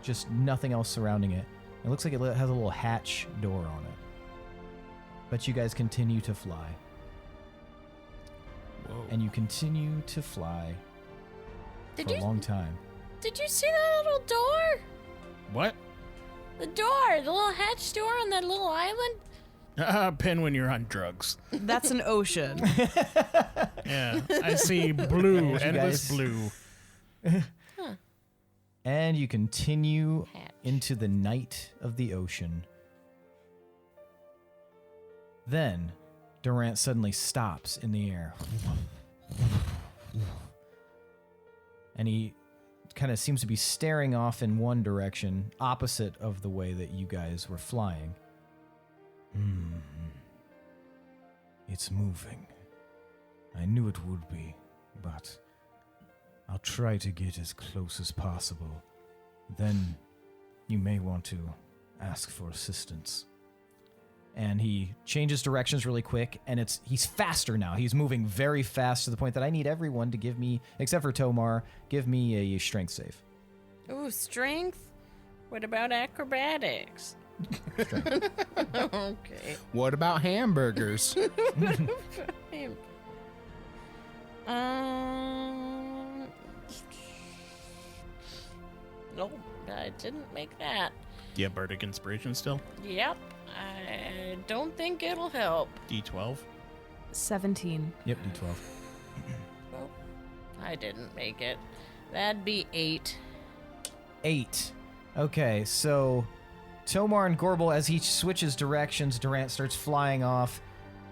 just nothing else surrounding it. It looks like it has a little hatch door on it. But you guys continue to fly. Whoa. And you continue to fly Did for a you long time. did you see that little door? What? The door, the little hatch door on that little island? Pinwin, you're on drugs. That's an ocean. Yeah, I see blue, As you endless guys- blue. And you continue Hatch. into the night of the ocean. Then, Durant suddenly stops in the air. And he kind of seems to be staring off in one direction, opposite of the way that you guys were flying. It's moving. I knew it would be, but I'll try to get as close as possible. Then you may want to ask for assistance. And he changes directions really quick, and he's faster now. He's moving very fast to the point that I need everyone to give me, except for Tomar, give me a strength save. Ooh, strength? What about acrobatics? Okay. What about hamburgers? Nope, I didn't make that. Do you have Bardic Inspiration still? Yep, I don't think it'll help. D12? 17. Yep, D12. Well, I didn't make it. That'd be 8. 8. Okay, so Tomar and Gorbel, as he switches directions, Durant starts flying off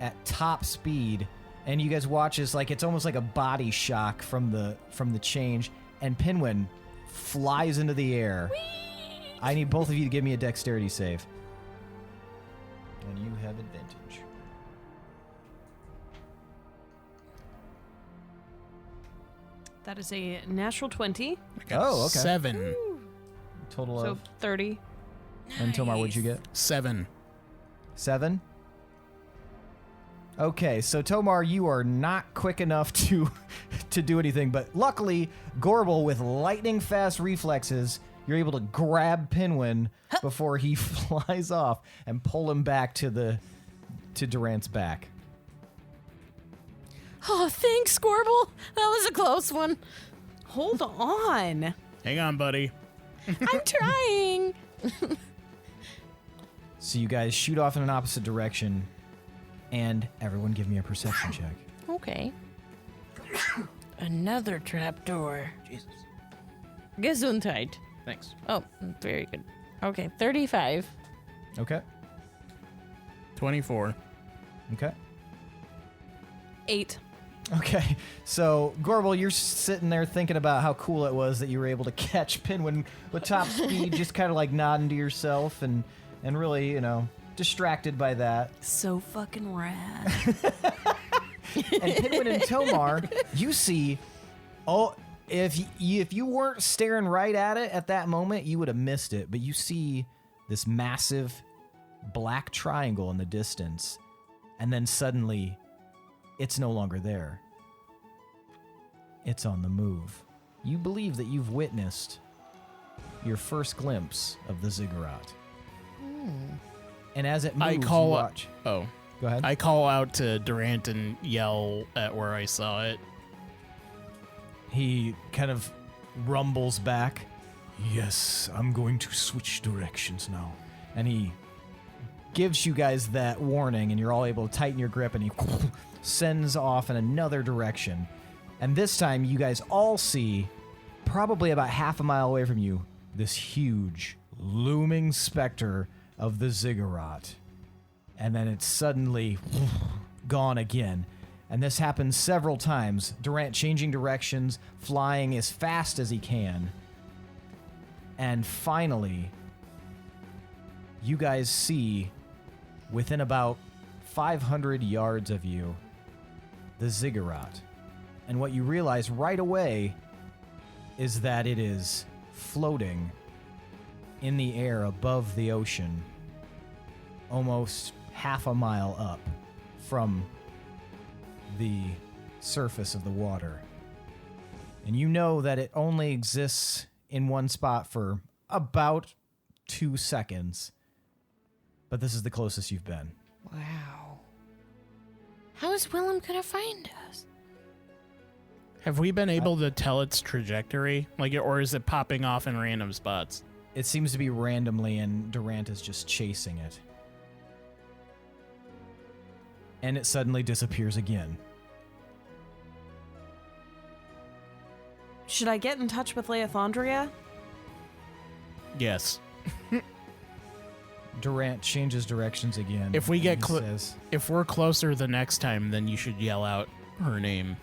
at top speed, And you guys watch as like it's almost like a body shock from the change, and Pinwin flies into the air. Whee! I need both of you to give me a dexterity save. And you have advantage. That is a natural 20. Oh, okay. 7. Total So of 30. And Tomar, what'd you get? 7. 7? Okay, so Tomar, you are not quick enough to do anything, but luckily, Gorbel, with lightning fast reflexes, you're able to grab Pinwin before he flies off and pull him back to Durant's back. Oh, thanks, Gorbel. That was a close one. Hold on. Hang on, buddy. I'm trying. So you guys shoot off in an opposite direction, and everyone give me a perception check. Okay. Another trapdoor. Jesus. Gesundheit. Thanks. Oh, very good. Okay, 35. Okay. 24. Okay. 8. Okay, so Gorbel, you're sitting there thinking about how cool it was that you were able to catch Pinwin with top speed, just kind of like nodding to yourself and really, distracted by that. So fucking rad. And Pinwin and Tomar, you see, if you weren't staring right at it at that moment, you would have missed it. But you see this massive black triangle in the distance, and then suddenly, it's no longer there. It's on the move. You believe that you've witnessed your first glimpse of the Ziggurat. And as it moves, you watch. Oh. Go ahead. I call out to Durant and yell at where I saw it. He kind of rumbles back. Yes, I'm going to switch directions now. And he gives you guys that warning, and you're all able to tighten your grip, and he sends off in another direction. And this time, you guys all see, probably about half a mile away from you, this huge, looming specter of the Ziggurat. And then it's suddenly gone again. And this happens several times. Durant changing directions, flying as fast as he can. And finally, you guys see, within about 500 yards of you, the Ziggurat. And what you realize right away is that it is floating in the air above the ocean, almost half a mile up from the surface of the water. And you know that it only exists in one spot for about 2 seconds. But this is the closest you've been. Wow. How is Willem gonna find us? Have we been able to tell its trajectory? Or is it popping off in random spots? It seems to be randomly, and Durant is just chasing it. And it suddenly disappears again. Should I get in touch with Leothandria? Yes. Durant changes directions again. If we get says, if we're closer the next time, then you should yell out her name.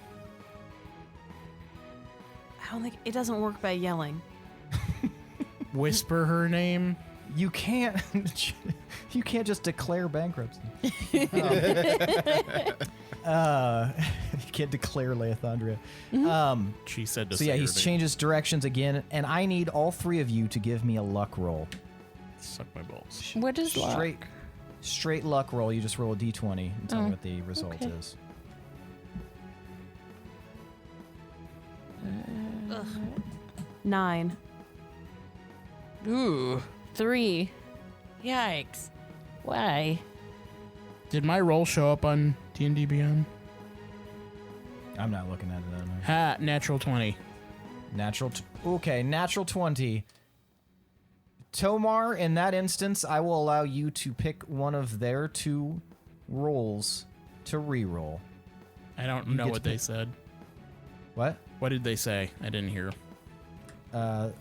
I don't think it doesn't work by yelling. Whisper her name. You can't just declare bankruptcy. You can't declare Leothandria. She said to So say yeah, her he name. changes directions again, and I need all three of you to give me a luck roll. Suck my balls. What is luck? Straight luck roll. You just roll a d20 and tell me what the result okay. is. Ugh. 9. Ooh, 3. Yikes. Why? Did my roll show up on D&D Beyond? I'm not looking at it. I don't know. Ha! Natural 20. Natural 20. Tomar, in that instance, I will allow you to pick one of their 2 rolls to re-roll. I don't You know get what to they pick- said. What? What did they say? I didn't hear. The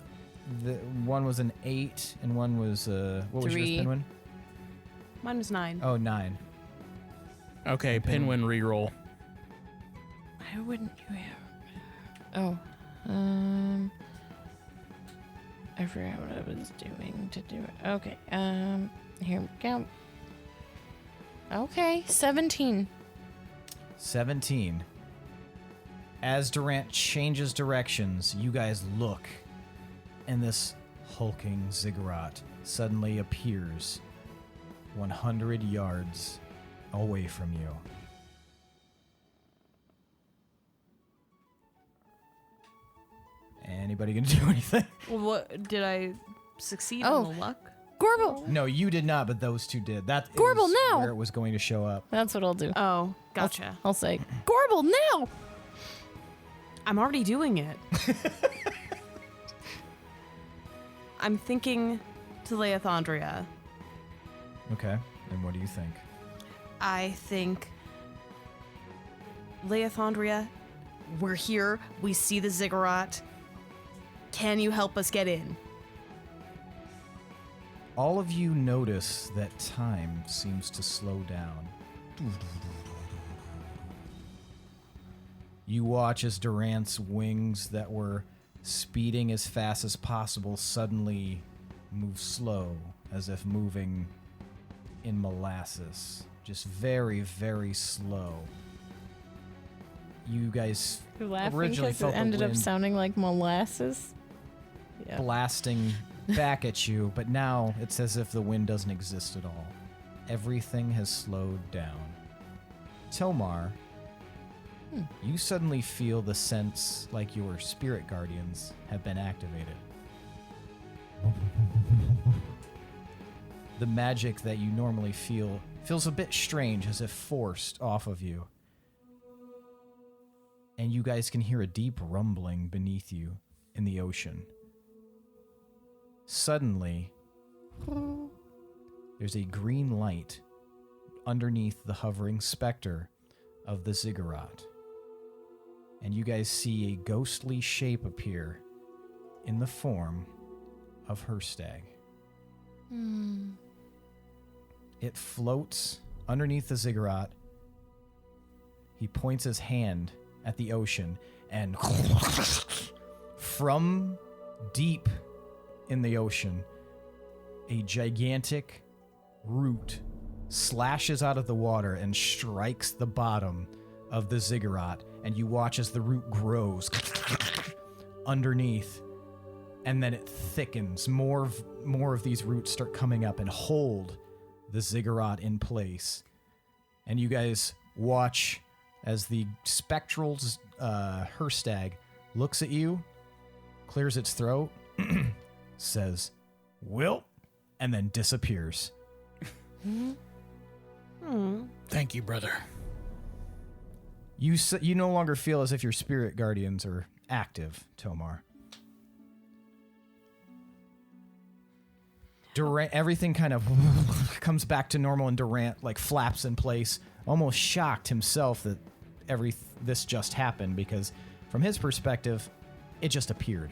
one was an 8, and one was what was 3. yours, Pinwin? Mine was 9. Oh, 9. Okay, Pinwin. Pinwin re-roll. Why wouldn't you have? I forgot what I was doing to do it. Okay, here we go. Okay, 17. 17. As Durant changes directions, you guys look, and this hulking Ziggurat suddenly appears 100 yards away from you. Anybody gonna do anything? Well, what did I succeed Oh. on the luck? Gorbel! No, you did not, but those two did. That Gorbel, is now! where it was going to show up. That's what I'll do. Oh, gotcha. I'll say, Gorbel, now! I'm already doing it. I'm thinking to Leothandria. Okay, and what do you think? I think, Leothandria, we're here. We see the Ziggurat. Can you help us get in? All of you notice that time seems to slow down. You watch as Durant's wings that were speeding as fast as possible suddenly move slow, as if moving in molasses. Just very, very slow. You guys You're laughing originally because felt it the ended up wind sounding like molasses. Yeah. blasting back at you, but now it's as if the wind doesn't exist at all. Everything has slowed down. Tomar, you suddenly feel the sense like your spirit guardians have been activated. The magic that you normally feel feels a bit strange, as if forced off of you. And you guys can hear a deep rumbling beneath you in the ocean. Suddenly, there's a green light underneath the hovering specter of the Ziggurat. And you guys see a ghostly shape appear in the form of Herstag. It floats underneath the Ziggurat. He points his hand at the ocean, and from deep in the ocean, a gigantic root slashes out of the water and strikes the bottom of the Ziggurat, and you watch as the root grows underneath, and then it thickens. More of these roots start coming up and hold the Ziggurat in place. And you guys watch as the spectral Herstag looks at you, clears its throat, says, "Will," and then disappears. Thank you, brother. You no longer feel as if your spirit guardians are active, Tomar. Durant, everything kind of comes back to normal, and Durant like flaps in place, almost shocked himself that this just happened, because from his perspective, it just appeared.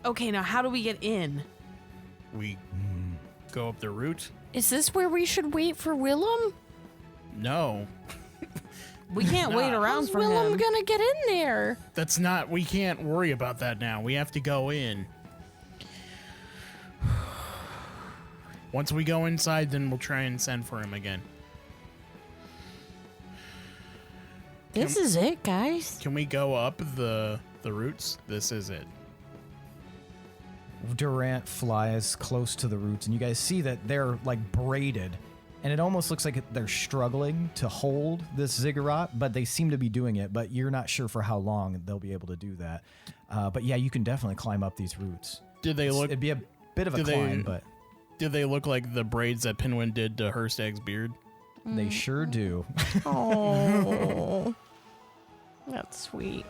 Okay, now how do we get in? We go up the route? Is this where we should wait for Willem? No. We can't wait around How's for Willem him. gonna get in there? That's not, we can't worry about that now. We have to go in. Once we go inside, then we'll try and send for him again. This is it, guys. Can we go up the routes? This is it. Durant flies close to the roots, and you guys see that they're like braided, and it almost looks like they're struggling to hold this Ziggurat, but they seem to be doing it, but you're not sure for how long they'll be able to do that. But yeah, you can definitely climb up these roots. It'd be a bit of a climb, but Did they look like the braids that Pinwin did to Herstag's beard? they sure do. Oh, that's sweet.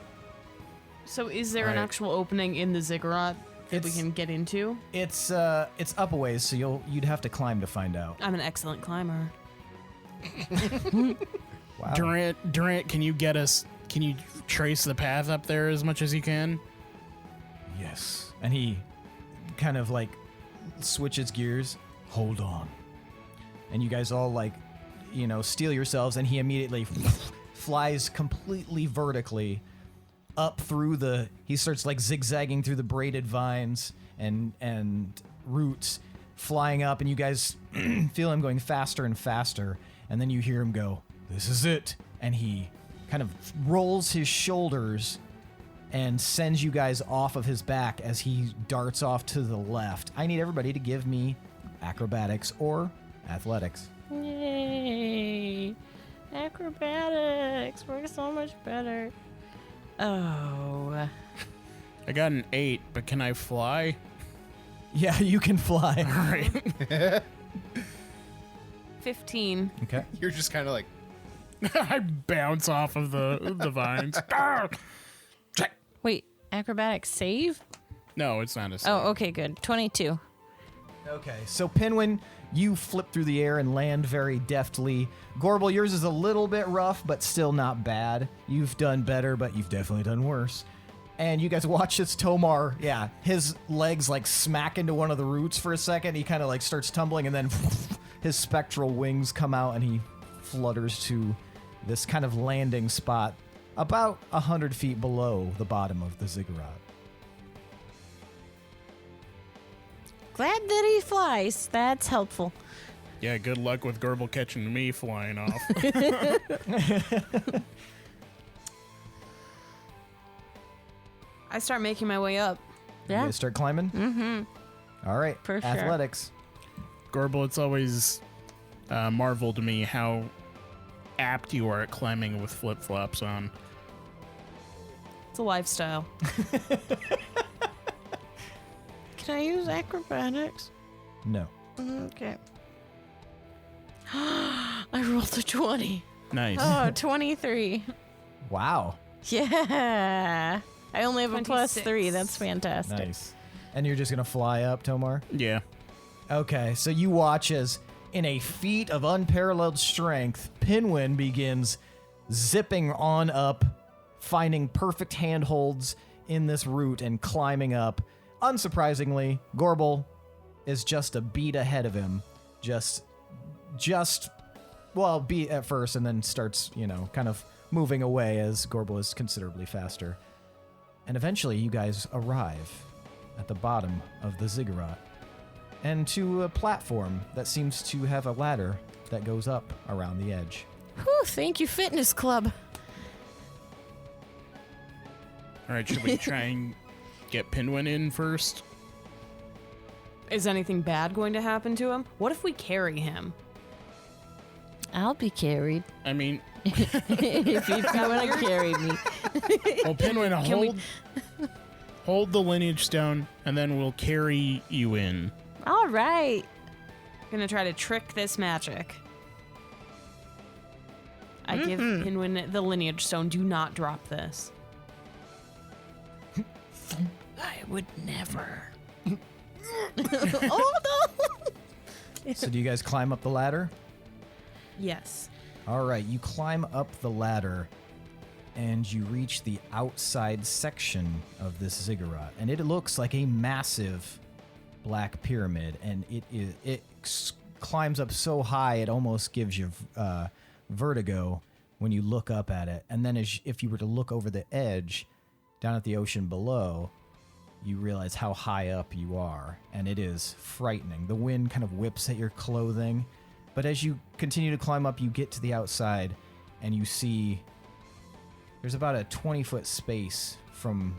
So is there an Alright. actual opening in the Ziggurat that we It's- can get into? It's up a ways, so you'd have to climb to find out. I'm an excellent climber. Wow. Durant, can you trace the path up there as much as you can? Yes. And he kind of like switches gears. Hold on. And you guys all like, steel yourselves, and he immediately flies completely vertically up through the. He starts like zigzagging through the braided vines and roots, flying up, and you guys feel him going faster and faster, and then you hear him go, "This is it," and he kind of rolls his shoulders and sends you guys off of his back as he darts off to the left. I need everybody to give me acrobatics or athletics. Yay! Acrobatics. We're so much better. Oh. I got an 8, but can I fly? Yeah, you can fly. All right. 15. Okay. You're just kind of like, I bounce off of the vines. Ah! Wait, acrobatics save? No, it's not a save. Oh, okay, good. 22. Okay, so Pinwin, you flip through the air and land very deftly. Gorbel, yours is a little bit rough, but still not bad. You've done better, but you've definitely done worse. And you guys watch this Tomar, his legs like smack into one of the roots for a second. He kind of like starts tumbling, and then his spectral wings come out, and he flutters to this kind of landing spot about 100 feet below the bottom of the Ziggurat. Glad that he flies. That's helpful. Yeah, good luck with Gorbel catching me flying off. I start making my way up. You Yeah. guys start climbing? Mm-hmm. All right. For sure. Athletics. Gorbel, it's always marvel to me how apt you are at climbing with flip-flops on. It's a lifestyle. Can I use acrobatics? No. Okay. I rolled a 20. Nice. Oh, 23. Wow. Yeah. I only have a plus 26. 3. That's fantastic. Nice. And you're just going to fly up, Tomar? Yeah. Okay, so you watch as, in a feat of unparalleled strength, Pinwin begins zipping on up, finding perfect handholds in this route and climbing up. Unsurprisingly, Gorbel is just a beat ahead of him. Beat at first and then starts, kind of moving away as Gorbel is considerably faster. And eventually you guys arrive at the bottom of the Ziggurat and to a platform that seems to have a ladder that goes up around the edge. Whew, thank you, fitness club. All right, should we try and get Pinwin in first? Is anything bad going to happen to him? What if we carry him? I'll be carried. I mean, If you want to carry me. well, Pinwin, Can we- hold the lineage stone, and then we'll carry you in. All right. Gonna try to trick this magic. I give Pinwin the lineage stone. Do not drop this. I would never. Oh, no. So do you guys climb up the ladder? Yes. All right, you climb up the ladder and you reach the outside section of this ziggurat. And it looks like a massive black pyramid, and it climbs up so high it almost gives you vertigo when you look up at it. And then if you were to look over the edge down at the ocean below, you realize how high up you are, and it is frightening. The wind kind of whips at your clothing, but as you continue to climb up, you get to the outside, and you see there's about a 20-foot space from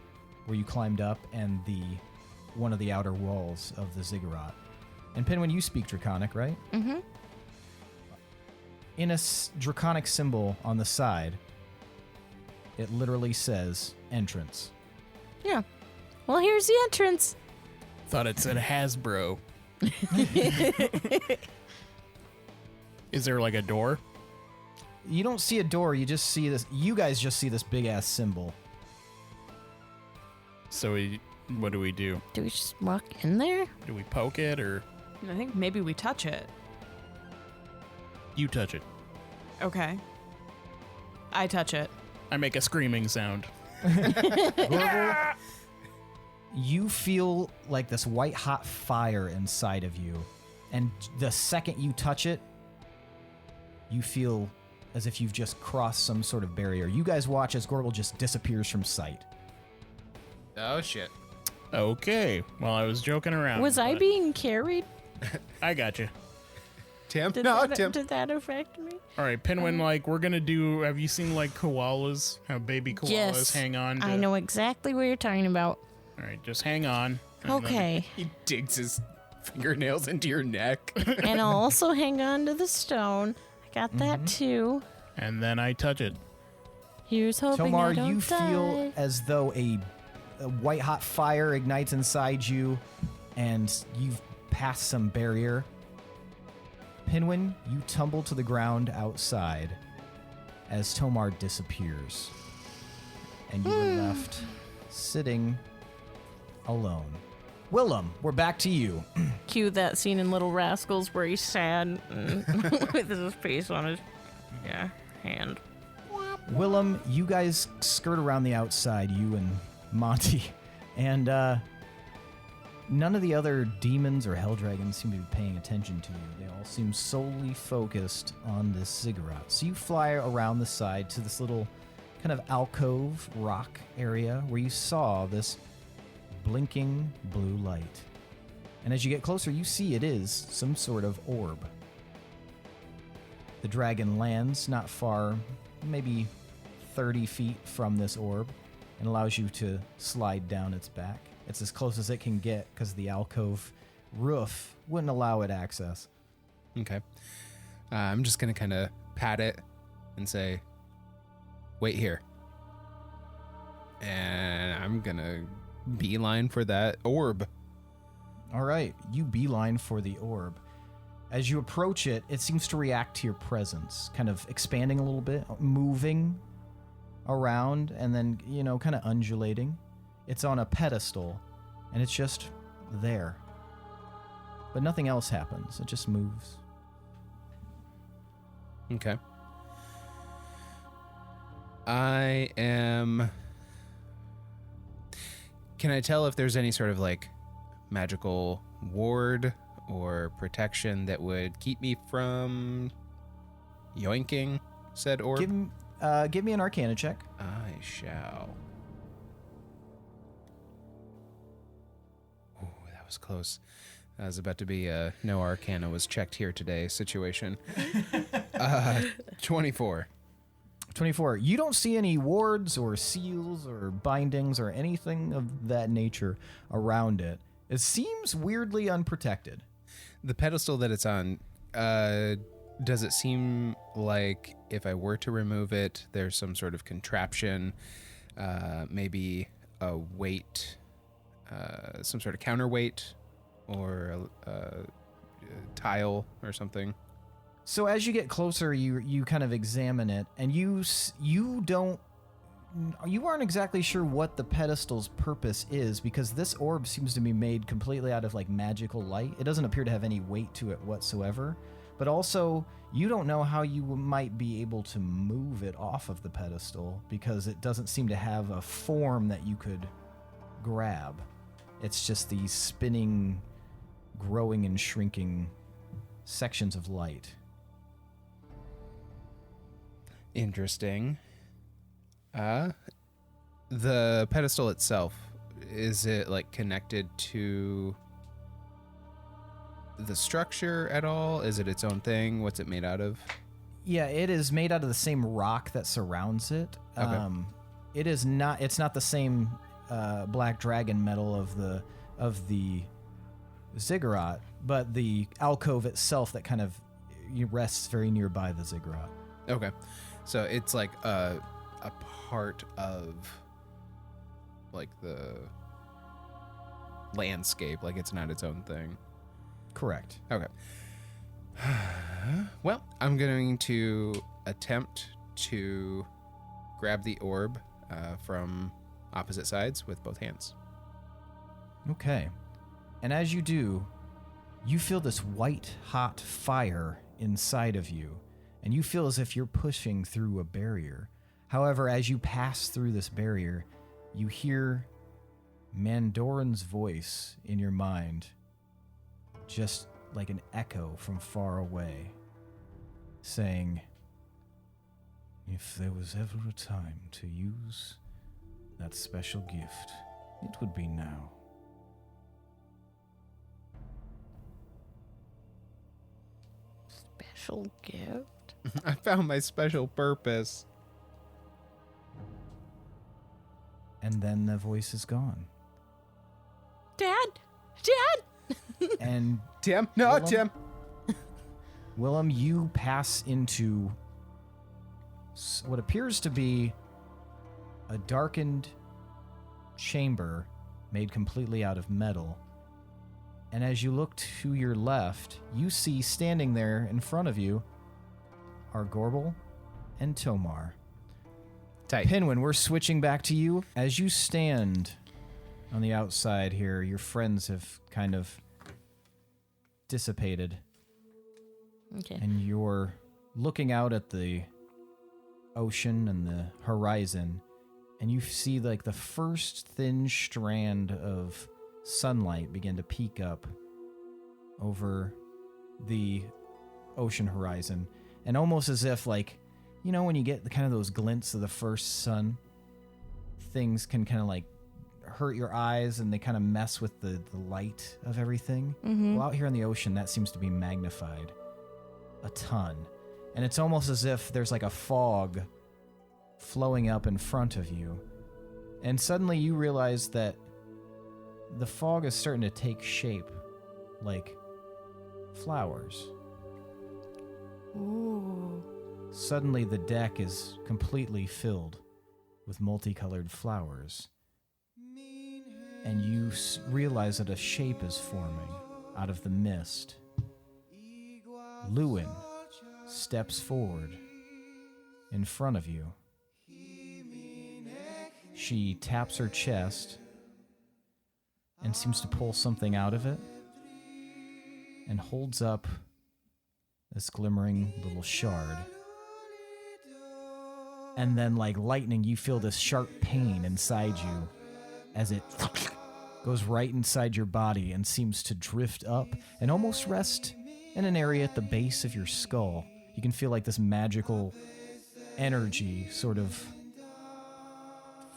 where you climbed up and one of the outer walls of the ziggurat. And Pinwin, you speak Draconic, right? Mm-hmm. In a Draconic symbol on the side, it literally says entrance. Yeah. Well, here's the entrance. Thought it said Hasbro. Is there like a door? You don't see a door, you just see this. You guys just see this big ass symbol. So what do we do? Do we just walk in there? Do we poke it, or I think maybe we touch it. you touch it? Okay. I touch it. I make a screaming sound. Gorbel, you feel like this white hot fire inside of you, and the second you touch it, you feel as if you've just crossed some sort of barrier. You guys watch as Gorbel just disappears from sight. Oh, shit. Okay. Well, I was joking around. Was I but being carried? I got you. Tim? Did, No, that, Tim. did that affect me? All right, Pinwin, like, we're going to do... Have you seen, like, koalas? How baby koalas Yes. hang on to... I know exactly what you're talking about. All right, just hang on. and then- Okay. He digs his fingernails into your neck. And I'll also hang on to the stone. I got that too. And then I touch it. Here's hoping Tomar, I don't you feel die. as though a white hot fire ignites inside you, and you've passed some barrier. Pinwin, you tumble to the ground outside as Tomar disappears, and you are left sitting alone. Willem, we're back to you. Cue that scene in Little Rascals where he's sad with his face on his hand. Willem, you guys skirt around the outside, you and Monty, and none of the other demons or hell dragons seem to be paying attention to you. They all seem solely focused on this ziggurat. So you fly around the side to this little kind of alcove rock area where you saw this blinking blue light. And as you get closer, you see it is some sort of orb. The dragon lands not far, maybe 30 feet from this orb, and allows you to slide down its back. It's as close as it can get because the alcove roof wouldn't allow it access. Okay. I'm just going to kind of pat it and say, wait here. And I'm going to beeline for that orb. All right, you beeline for the orb. As you approach it, it seems to react to your presence, kind of expanding a little bit, moving around, and then, kind of undulating. It's on a pedestal, and it's just there. But nothing else happens. It just moves. Okay. I am... Can I tell if there's any sort of, like, magical ward or protection that would keep me from yoinking said orb? Give me an Arcana check. I shall. Ooh, that was close. That was about to be a no Arcana was checked here today situation. 24. 24. You don't see any wards or seals or bindings or anything of that nature around it. It seems weirdly unprotected. The pedestal that it's on, does it seem like if I were to remove it, there's some sort of contraption, maybe a weight, some sort of counterweight or a tile or something? So as you get closer, you kind of examine it, and you aren't exactly sure what the pedestal's purpose is, because this orb seems to be made completely out of like magical light. It doesn't appear to have any weight to it whatsoever. But also, you don't know how you might be able to move it off of the pedestal, because it doesn't seem to have a form that you could grab. It's just these spinning, growing and shrinking sections of light. Interesting. The pedestal itself, is it like connected to the structure at all? Is it its own thing? What's it made out of? Yeah, it is made out of the same rock that surrounds it. Okay. It's not the same black dragon metal of the ziggurat, but the alcove itself that kind of rests very nearby the ziggurat. Okay. So it's like a part of like the landscape, like it's not its own thing. Correct. Okay. Well, I'm going to attempt to grab the orb from opposite sides with both hands. Okay. And as you do, you feel this white hot fire inside of you, and you feel as if you're pushing through a barrier. However, as you pass through this barrier, you hear Mandoran's voice in your mind, just like an echo from far away, saying, If there was ever a time to use that special gift, it would be now. Special gift? I found my special purpose. And then the voice is gone. Dad! Dad! And Tim? No, Willem? Tim. Willem, you pass into what appears to be a darkened chamber made completely out of metal. And as you look to your left, you see standing there in front of you are Gorbel and Tomar. Tight. Pinwin, we're switching back to you. As you stand on the outside here, your friends have kind of dissipated. Okay. And you're looking out at the ocean and the horizon, and you see like the first thin strand of sunlight begin to peek up over the ocean horizon. And almost as if, like, you know, when you get kind of those glints of the first sun, things can kind of like hurt your eyes and they kind of mess with the light of everything. Well, out here in the ocean, that seems to be magnified a ton. And it's almost as if there's like a fog flowing up in front of you. And suddenly you realize that the fog is starting to take shape like flowers. Ooh. Suddenly the deck is completely filled with multicolored flowers. And you realize that a shape is forming out of the mist. Lewin steps forward in front of you. She taps her chest and seems to pull something out of it and holds up this glimmering little shard. And then, like lightning, you feel this sharp pain inside you as it goes right inside your body and seems to drift up and almost rest in an area at the base of your skull. You can feel like this magical energy sort of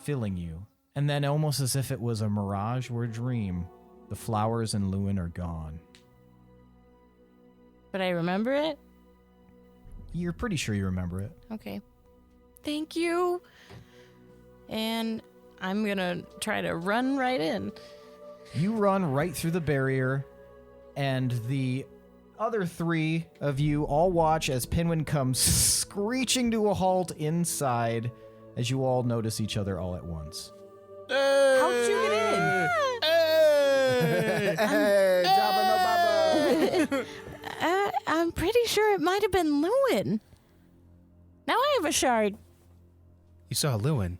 filling you. And then, almost as if it was a mirage or a dream, the flowers and Lewin are gone. But I remember it? You're pretty sure you remember it. Okay. Thank you. And I'm gonna try to run right in. You run right through the barrier, and the other three of you all watch as Pinwin comes screeching to a halt inside as you all notice each other all at once. How did you get in? Hey, Jabba no Baba. I'm pretty sure it might have been Lewin. Now I have a shard. You saw Lewin.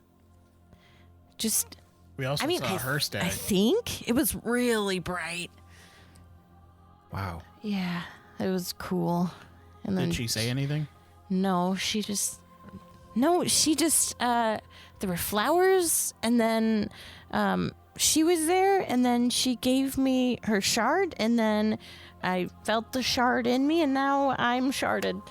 Just, We also saw her I stag. think it was really bright. Wow. Yeah, it was cool. And then Did she say anything? No, she just. There were flowers, and then she was there, and then she gave me her shard, and then I felt the shard in me, and now I'm sharded.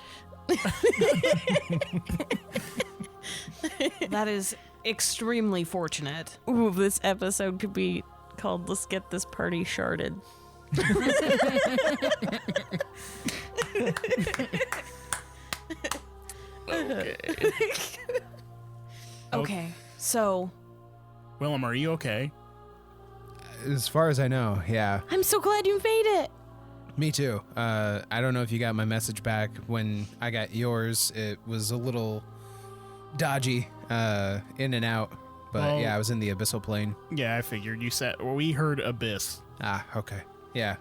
That is extremely fortunate. Ooh, this episode could be called "Let's Get This Party Sharded." Okay, so Willem, are you okay? As far as I know, yeah. I'm so glad you made it. Me too. I don't know if you got my message back when I got yours. It was a little dodgy, in and out. But Well- yeah, I was in the abyssal plane. Yeah, I figured. You said we heard abyss. Ah, okay. Yeah.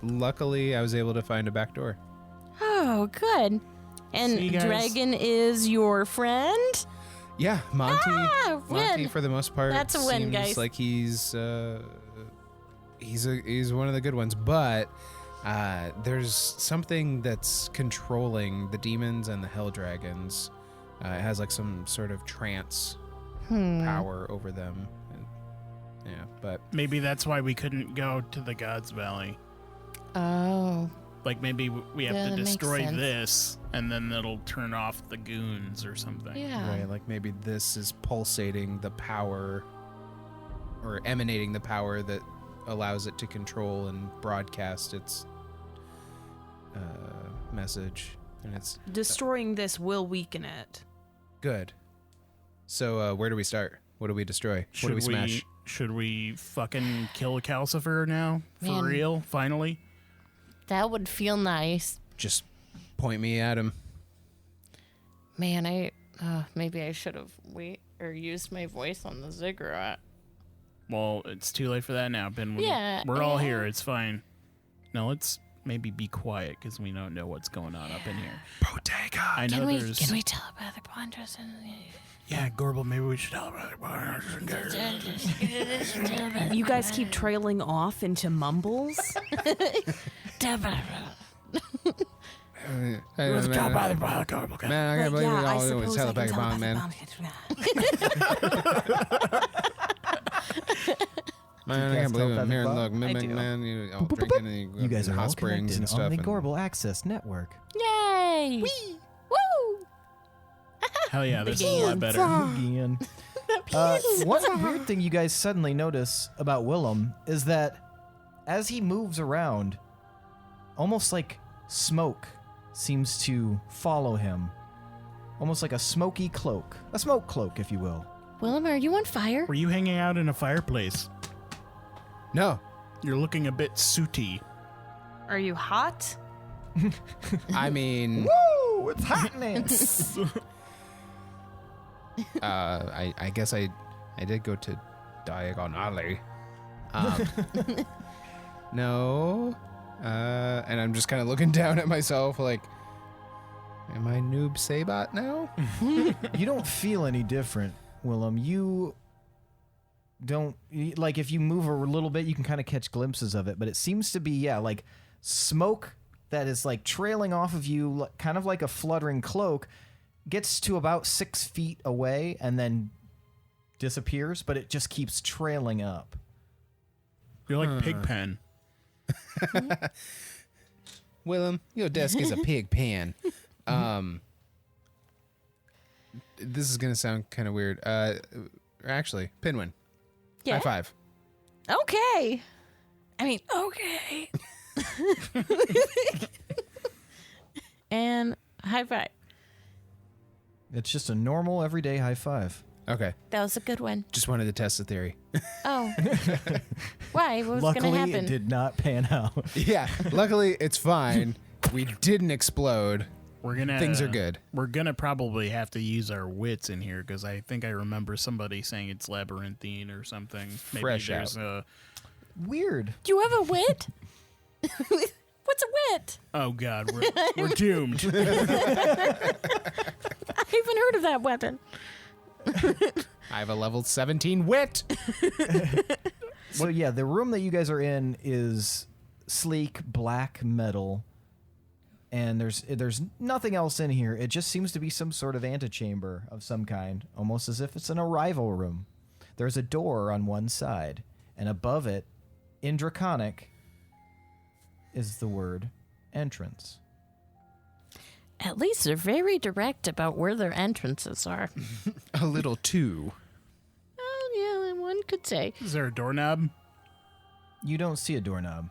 Luckily, I was able to find a back door. Oh, good. And See you guys. Dragon is your friend? Yeah, Monty. Ah, Monty, win. for the most part, That's a win, seems guys. like he's one of the good ones. But there's something that's controlling the demons and the hell dragons. It has like some sort of trance power over them. And, yeah, but Maybe that's why we couldn't go to the Gods Valley. Oh. Like maybe we have Yeah, to that makes destroy sense. this, and then that'll turn off the goons or something. Yeah. Right, like maybe this is pulsating the power or emanating the power that allows it to control and broadcast its message. And it's Destroying this will weaken it. good. So where do we start? What do we destroy? What do we smash? Should we fucking kill a Calcifer now? For Man. real? Finally? That would feel nice. Just point me at him. Man, maybe I should have used my voice on the Ziggurat. Well, it's too late for that now, Ben. Yeah, We're all yeah. here. It's fine. Now let's maybe be quiet because we don't know what's going on up in here. Bodega. I know Can there's... we telepathic wonders? Yeah, Gorbel, maybe we should help. You guys keep trailing off into mumbles. Let's go by the Gorbel. Man, I can't believe we all do is telepathic bomb, man. Man, I can't believe I'm here. Look, mimic, man, you drinking You guys are hot all springs connected and stuff. on the and- Gorbel Access Network. Yay! Woo! Hell yeah, this is a lot better. Again. One weird thing you guys suddenly notice about Willem is that as he moves around, almost like smoke seems to follow him. Almost like a smoky cloak. A smoke cloak, if you will. Willem, are you on fire? Were you hanging out in a fireplace? No, You're looking a bit sooty. Are you hot? I mean, Woo! It's happening! I guess I did go to Diagon Alley. No. And I'm just kind of looking down at myself like, am I Noob Sabat now? You don't feel any different, Willem. You don't, like, if you move a little bit, you can kind of catch glimpses of it, but it seems to be, yeah, like smoke that is like trailing off of you, kind of like a fluttering cloak, gets to about 6 feet away and then disappears, but it just keeps trailing up. You're like Pigpen. Willem, your desk is a pig pen. This is going to sound kind of weird. Actually, Pinwin. Yeah. High five. Okay. I mean, okay. And high five. It's just a normal, everyday high five. Okay. That was a good one. Just wanted to test the theory. Oh. Why? What was going to Luckily, happen? it did not pan out. Yeah. Luckily, it's fine. We didn't explode. Things are good. We're gonna probably have to use our wits in here because I think I remember somebody saying it's labyrinthine or something. Maybe Fresh there's out. Weird. Do you have a wit? What's a wit? Oh god, we're doomed. I haven't heard of that weapon. I have a level 17 wit. So yeah, the room that you guys are in is sleek black metal, and there's nothing else in here. It just seems to be some sort of antechamber of some kind, almost as if it's an arrival room. There's a door on one side, and above it, in Draconic, is the word entrance. At least they're very direct about where their entrances are. A little too. Oh, yeah, one could say. Is there a doorknob? You don't see a doorknob.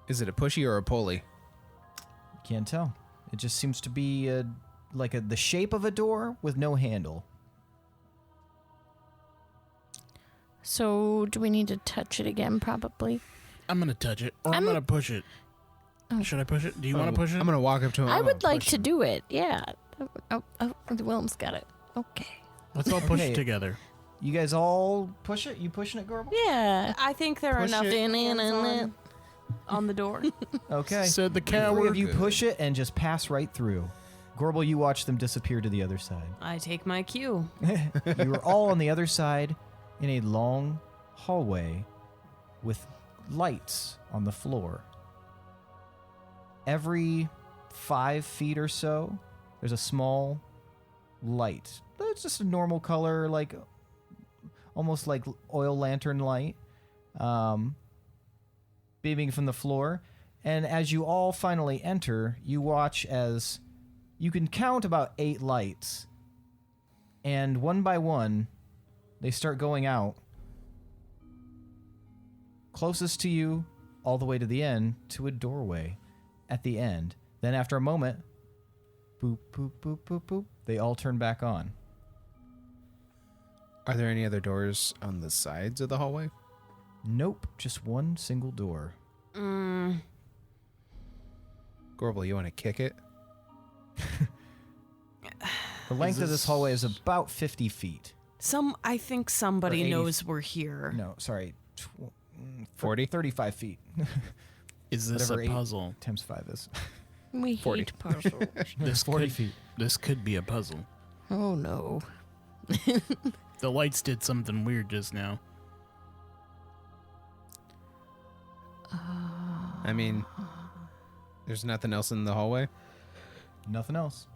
Is it a pushy or a pulley? Can't tell. It just seems to be the shape of a door with no handle. So, do we need to touch it again, probably? I'm gonna touch it, or I'm gonna push it. Oh. Should I push it? Do you want to push it? I'm going to walk up to him. I would like push to it. do it, yeah. Oh, Willem's got it. Okay. Let's all push Hey. it together. You guys all push it? You pushing it, Gorbel? Yeah. I think there are Push enough it. hands on the door. Okay. Said the The three of coward. you push it and just pass right through. Gorbel, you watch them disappear to the other side. I take my cue. You are all on the other side in a long hallway with lights on the floor. Every 5 feet or so, there's a small light. It's just a normal color, like almost like oil lantern light, beaming from the floor. And as you all finally enter, you watch as you can count about 8 lights. And one by one, they start going out. Closest to you, all the way to the end, to a doorway at the end. Then after a moment, boop, boop, boop, boop, boop, they all turn back on. Are there any other doors on the sides of the hallway? Nope, just one single door. Gorbel, you want to kick it? The length of this hallway is about 50 feet. I think somebody 80 knows we're here. No, sorry. 40? 35 feet. Is this Whatever a 8 puzzle? times 5 is. We 40. hate puzzles. This 40 could, feet. This could be a puzzle. Oh no. The lights did something weird just now. I mean, there's nothing else in the hallway? Nothing else.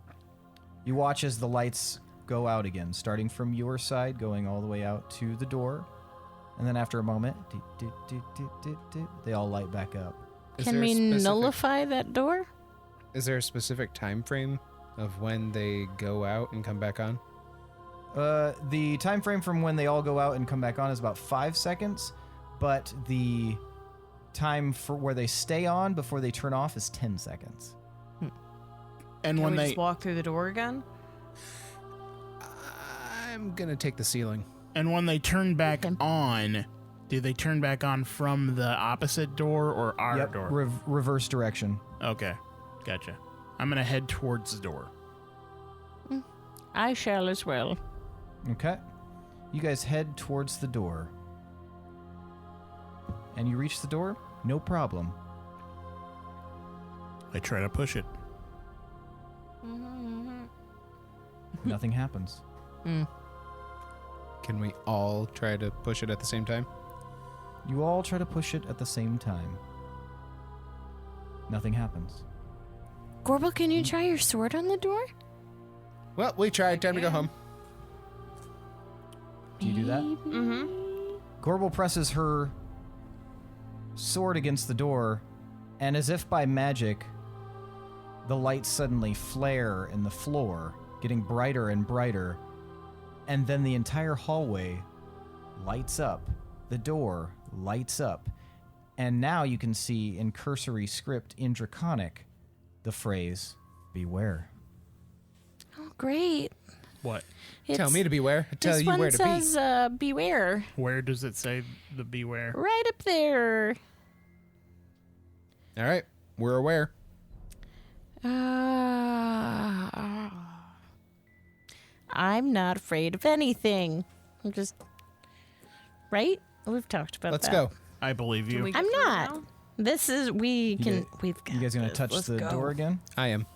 You watch as the lights go out again, starting from your side, going all the way out to the door. And then after a moment, they all light back up. Is Can there a we specific- nullify that door? Is there a specific time frame of when they go out and come back on? The time frame from when they all go out and come back on is about 5 seconds, but the time for where they stay on before they turn off is 10 seconds. And Can when we they just walk through the door again? I'm going to take the ceiling. turn back on, do they turn back on from the opposite door or our Yep, door? reverse direction. Okay, gotcha. I'm gonna head towards the door. I shall as well. Okay. You guys head towards the door. And you reach the door, no problem. I try to push it. Nothing happens. Can we all try to push it at the same time? You all try to push it at the same time. Nothing happens. Gorbel, can you try your sword on the door? Well, we tried. Time to go home. Do you do that? Mm-hmm. Gorbel presses her sword against the door, and as if by magic, the lights suddenly flare in the floor, getting brighter and brighter, and then the entire hallway lights up. The door lights up, and now you can see in cursory script in Draconic the phrase, "Beware." Oh, great. What? Tell me to beware. Tell this you one where to says, beware. Where does it say the beware? Right up there. be. All right. We're aware. I'm not afraid of anything. I'm just... Right? We've talked about Let's that. go. I believe you. I'm not. This is... We've got You guys gonna this. touch Let's the go. door again? I am.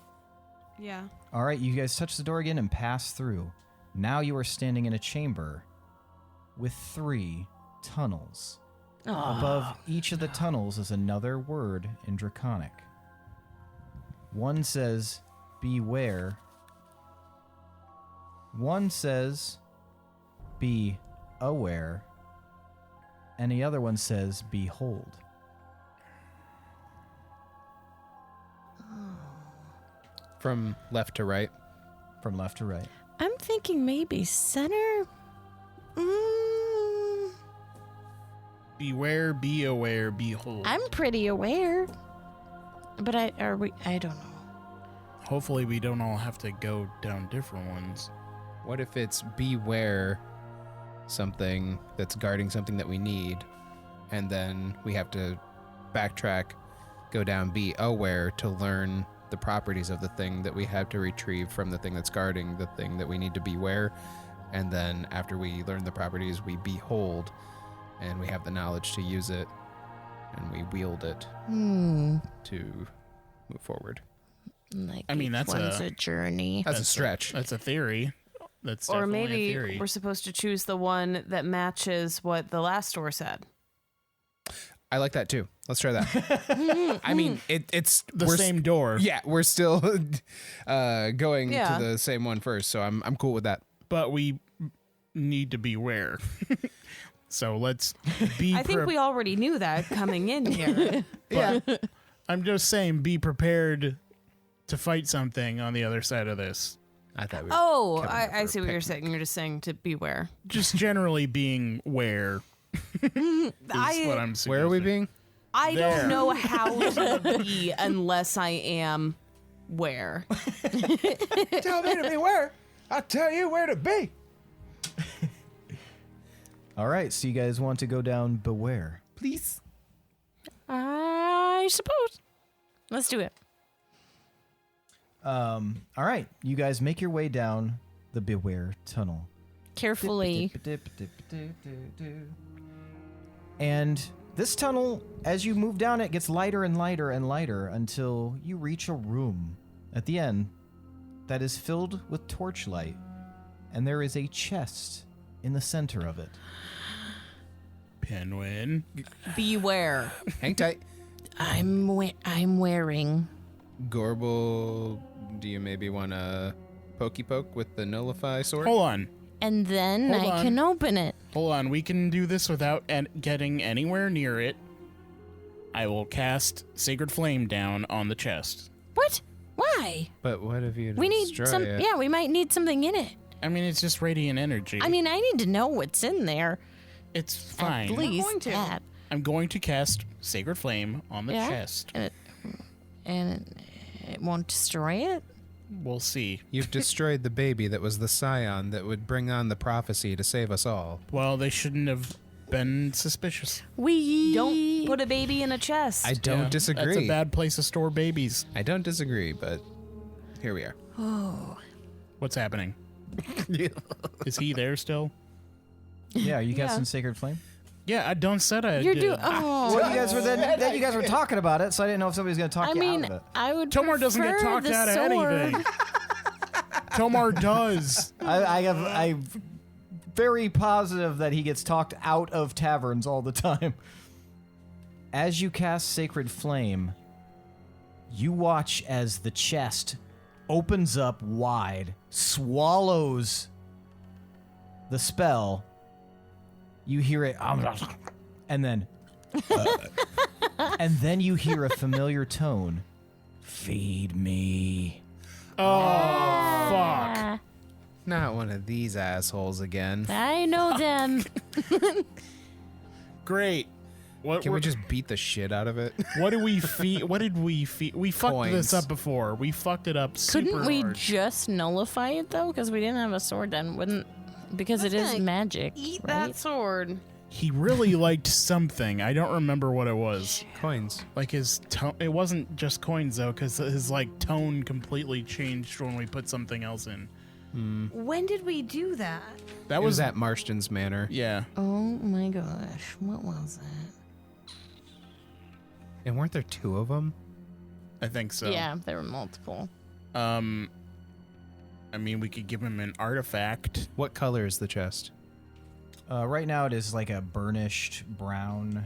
Yeah. All right, you guys touch the door again and pass through. Now you are standing in a chamber with 3 tunnels. Above each of the tunnels is another word in Draconic. One says, beware. One says, be aware. And the other one says, behold. From left to right. From left to right. I'm thinking maybe center. Beware, be aware, behold. I'm pretty aware. But I don't know. Hopefully we don't all have to go down different ones. What if it's beware something that's guarding something that we need, and then we have to backtrack, go down be aware to learn the properties of the thing that we have to retrieve from the thing that's guarding the thing that we need to beware, and then after we learn the properties, we behold, and we have the knowledge to use it, and we wield it to move forward. Like I mean, each that's one's a journey. That's a stretch. That's a theory. That's Or definitely a maybe theory. we're supposed to choose the one that matches what the last store said. I like that too. Let's try that. I mean, it's the we're same door. Yeah, we're still going Yeah. to the same one first, so I'm cool with that. But we need to beware. So let's be I think we already knew that coming in here. I'm just saying, be prepared to fight something on the other side of this. I thought we were Oh, coming up I for see a what you're picnic. saying. You're just saying to beware. Just generally being where is what I'm suggesting. Where are we being? I There. don't know how to be unless I am where. Tell me to be where. I'll tell you where to be. All right, so you guys want to go down Beware. Please. I suppose. Let's do it. All right, you guys make your way down the Beware tunnel. Carefully. And this tunnel, as you move down it, gets lighter and lighter and lighter until you reach a room at the end that is filled with torchlight. And there is a chest in the center of it. Pinwin. Beware. Hang tight. I'm wearing. Gorbel, do you maybe want to pokey poke with the nullify sword? Hold on. And then Hold I on. can open it. Hold on. We can do this without getting anywhere near it. I will cast Sacred Flame down on the chest. What? Why? But what if you We need destroy some. it? Yeah, we might need something in it. I mean, it's just radiant energy. I mean, I need to know what's in there. it's fine. At least going to. that. I'm going to cast Sacred Flame on the Yeah. chest. And it won't destroy it. We'll see. You've destroyed the baby that was the scion that would bring on the prophecy to save us all. Well, they shouldn't have been suspicious. We Don't put a baby in a chest. I don't Yeah, disagree. That's a bad place to store babies. I don't disagree, but here we are. What's happening? Is he there still? Yeah, are you Yeah. casting Sacred Flame? Yeah, I don't said I You're did. doing. Oh. Well, you guys were then you guys were talking about it, so I didn't know if somebody was going to talk I you mean, out of it. I would. Tomar doesn't get prefer talked the out of sword. anything. Tomar does. I'm very positive that he gets talked out of taverns all the time. As you cast Sacred Flame, you watch as the chest opens up wide, swallows the spell. You hear it, and then you hear a familiar tone. Feed me. Oh, fuck. Ah, Not one of these assholes again. I know them. Great. What Can we just beat the shit out of it? What did we feed? What did we feed? We fucked this Coins. up before. We fucked it up super Couldn't we hard. just nullify it though? Because we didn't have a sword then. Wouldn't because it is gonna magic. Eat right? that sword. He really liked something. I don't remember what it was. Coins. Like his tone. It wasn't just coins though, because his like tone completely changed when we put something else in. When did we do that? That It was was at Marston's Manor. Yeah. Oh my gosh, what was that? And weren't there two of them? I think so. Yeah, there were multiple. I mean, we could give him an artifact. What color is the chest? Right now it is like a burnished brown,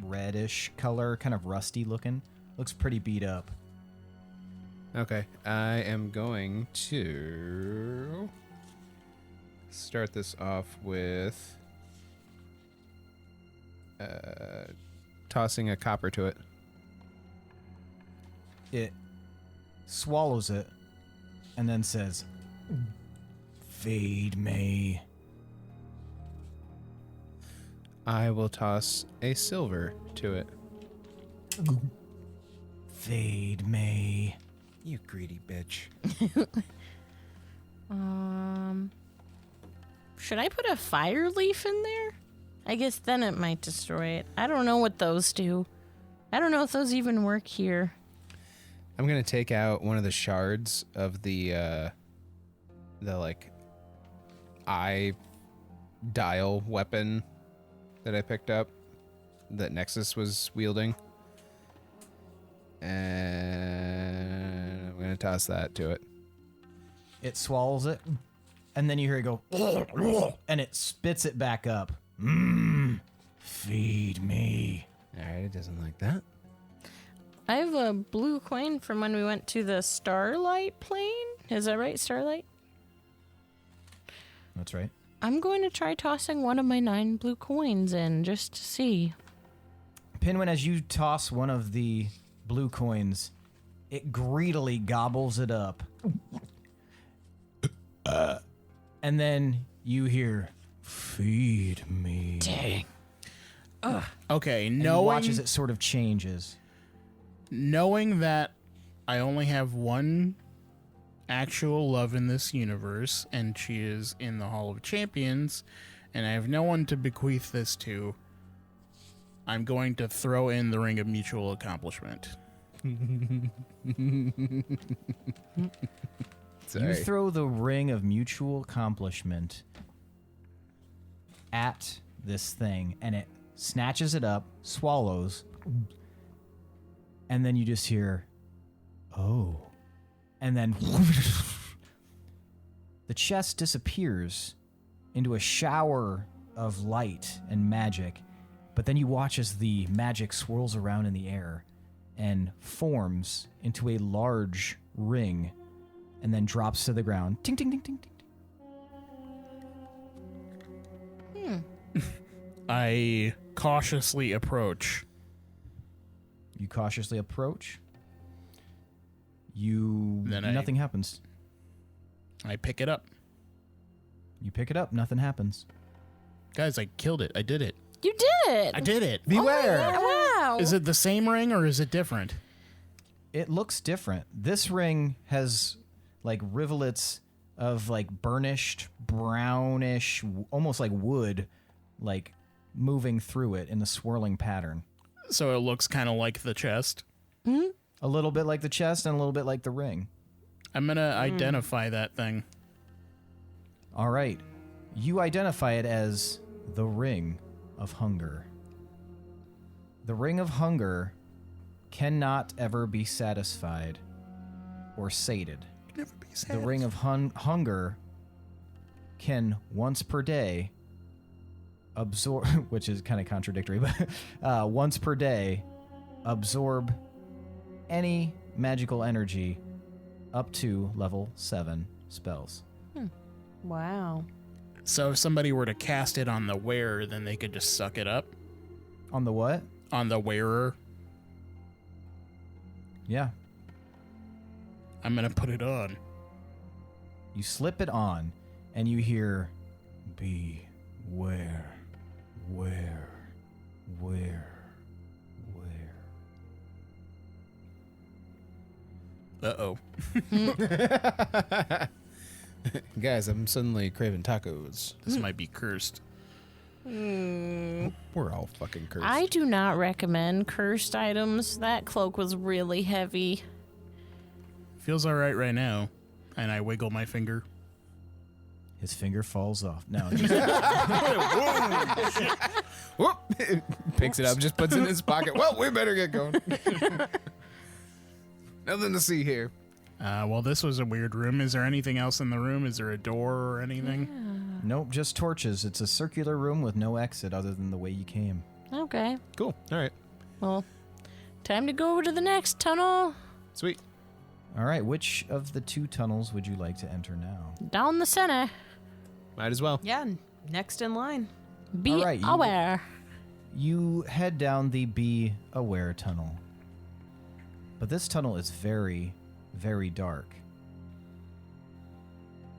reddish color, kind of rusty looking. Looks pretty beat up. Okay, I am going to start this off with tossing a copper to it. It swallows it and then says, "Feed me." I will toss a silver to it. Feed me. You greedy bitch. Should I put a fire leaf in there? I guess then it might destroy it. I don't know what those do. I don't know if those even work here. I'm gonna take out one of the shards of the like eye dial weapon that I picked up that Nexus was wielding. And I'm gonna toss that to it. It swallows it, and then you hear it go, and it spits it back up. Feed me. Alright, it doesn't like that. I have a blue coin from when we went to the Starlight Plane. Is that right, Starlight? That's right. I'm going to try tossing one of my 9 blue coins in just to see. Pinwin, as you toss one of the blue coins. It greedily gobbles it up. And then you hear, "Feed me." Dang. Okay, And you watch as it sort of changes. knowing that I only have one actual love in this universe, and she is in the Hall of Champions, and I have no one to bequeath this to, I'm going to throw in the Ring of Mutual Accomplishment. You throw the Ring of Mutual Accomplishment at this thing, and it snatches it up, swallows, and then you just hear, "Oh." And then the chest disappears into a shower of light and magic, but then you watch as the magic swirls around in the air and forms into a large ring and then drops to the ground. Ting, ting, ting, ting, ting. I cautiously approach. You cautiously approach. Nothing happens. I pick it up. You pick it up, nothing happens. Guys, I killed it. I did it. You did. I did it. Beware! Wow. Is it the same ring or is it different? It looks different. This ring has like rivulets of like burnished, brownish, almost like wood, like moving through it in a swirling pattern. So it looks kind of like the chest. A little bit like the chest and a little bit like the ring. I'm going to identify that thing. All right. You identify it as the Ring of Hunger. The Ring of Hunger cannot ever be satisfied or sated. Never be sad. The Ring of Hunger can once per day absorb, which is kind of contradictory, but once per day absorb any magical energy up to level 7 spells. Wow. So if somebody were to cast it on the wearer, then they could just suck it up? On the what? On the wearer? Yeah. I'm going to put it on. You slip it on, and you hear, "Beware, where. Uh-oh. Guys, I'm suddenly craving tacos. This might be cursed. We're all fucking cursed. I do not recommend cursed items. That cloak was really heavy. Feels all right now. And I wiggle my finger. His finger falls off. No, just, Whoop! Picks it up, just puts it in his pocket. Well, we better get going. Nothing to see here. Well, this was a weird room. Is there anything else in the room? Is there a door or anything? nope, just torches. It's a circular room with no exit other than the way you came. Okay. Cool. All right. Well, time to go over to the next tunnel. Sweet. All right, which of the 2 tunnels would you like to enter now? Down the center. Might as well. Yeah, next in line. Be All right, aware. You head down the Be Aware tunnel. But this tunnel is very, very dark.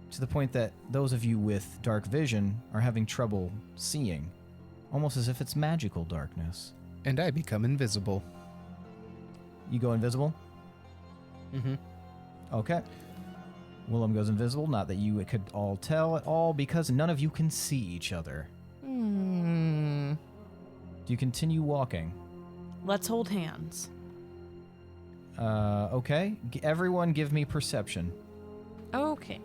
To the point that those of you with dark vision are having trouble seeing, almost as if it's magical darkness. And I become invisible. You go invisible? Mm-hmm. Okay. Willem goes invisible, not that you could all tell at all, because none of you can see each other. Do you continue walking? Let's hold hands. Okay. Everyone give me perception Okay.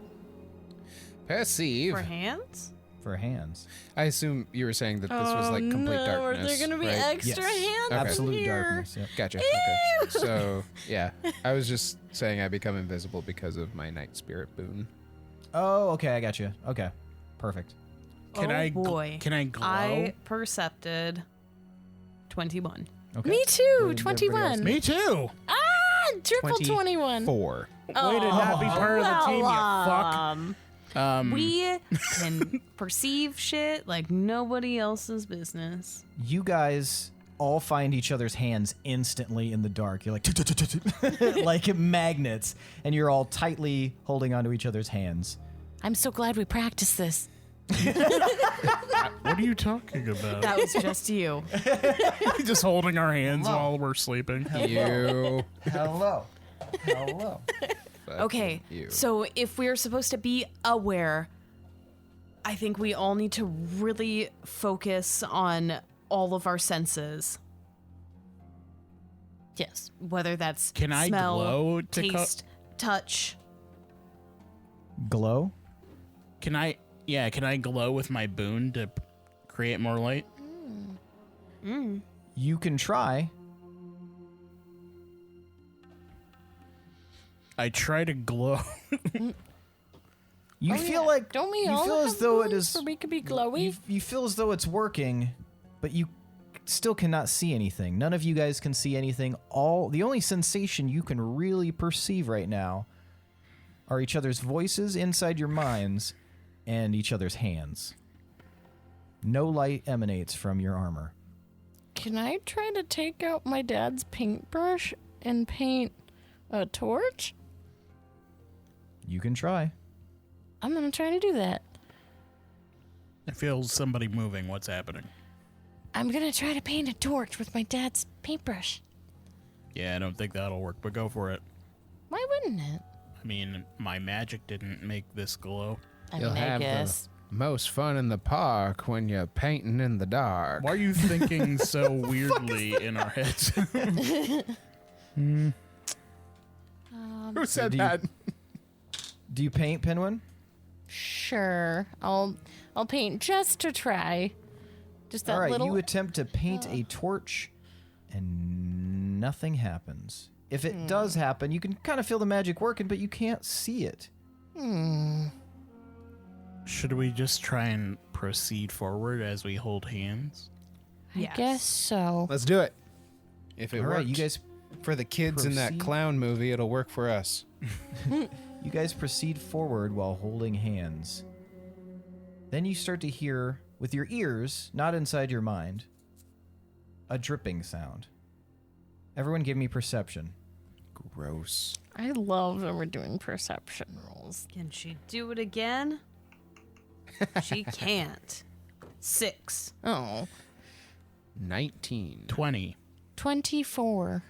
Perceive. For hands? for hands. I assume you were saying that this was like complete darkness. Are there going to be right? extra Yes. hands Okay. Absolute here? darkness. Yep. Gotcha. Okay. So, yeah. I was just saying I become invisible because of my night spirit boon. Oh, okay. I got you. Okay. Perfect. Can Oh, I boy. Can I glow? I percepted 21. Okay. Me too. What did everybody else 21. Me too. Ah, triple 21. 4. Way to not be part of the team, you fuck. We can perceive shit like nobody else's business. You guys all find each other's hands instantly in the dark. You're like, like magnets, and you're all tightly holding onto each other's hands. I'm so glad we practiced this. What are you talking about? That was just you. Just holding our hands while we're sleeping. You. Hello. Hello. Okay, You. so if we're supposed to be aware, I think we all need to really focus on all of our senses. Yes. Whether that's Can I smell, glow to taste, touch. Glow? Can I glow with my boon to create more light? You can try. I try to glow. You feel like Don't we you all feel have as though it boons is where we could be glowy? you feel as though it's working, but you still cannot see anything. None of you guys can see anything. The only sensation you can really perceive right now are each other's voices inside your minds and each other's hands. No light emanates from your armor. Can I try to take out my dad's paintbrush and paint a torch? You can try. I'm gonna try to do that. I feel somebody moving. What's happening? I'm gonna try to paint a torch with my dad's paintbrush. Yeah, I don't think that'll work, but go for it. Why wouldn't it? I mean, my magic didn't make this glow. I You'll mean, I have guess. the most fun in the park when you're painting in the dark. Why are you thinking so weirdly in our heads? Who said do you- that? Do you paint, Pinwin? Sure. I'll paint just to try. Just that All right, little. you attempt to paint a torch, and nothing happens. If it does happen, you can kind of feel the magic working, but you can't see it. Should we just try and proceed forward as we hold hands? I guess so. Let's do it. If it All works right, you guys for the kids in that proceed. clown movie, it'll work for us. You guys proceed forward while holding hands. Then you start to hear, with your ears, not inside your mind, a dripping sound. Everyone give me perception. Gross. I love when we're doing perception rolls. Can she do it again? She can't. 6. Oh, 19. 20. 24.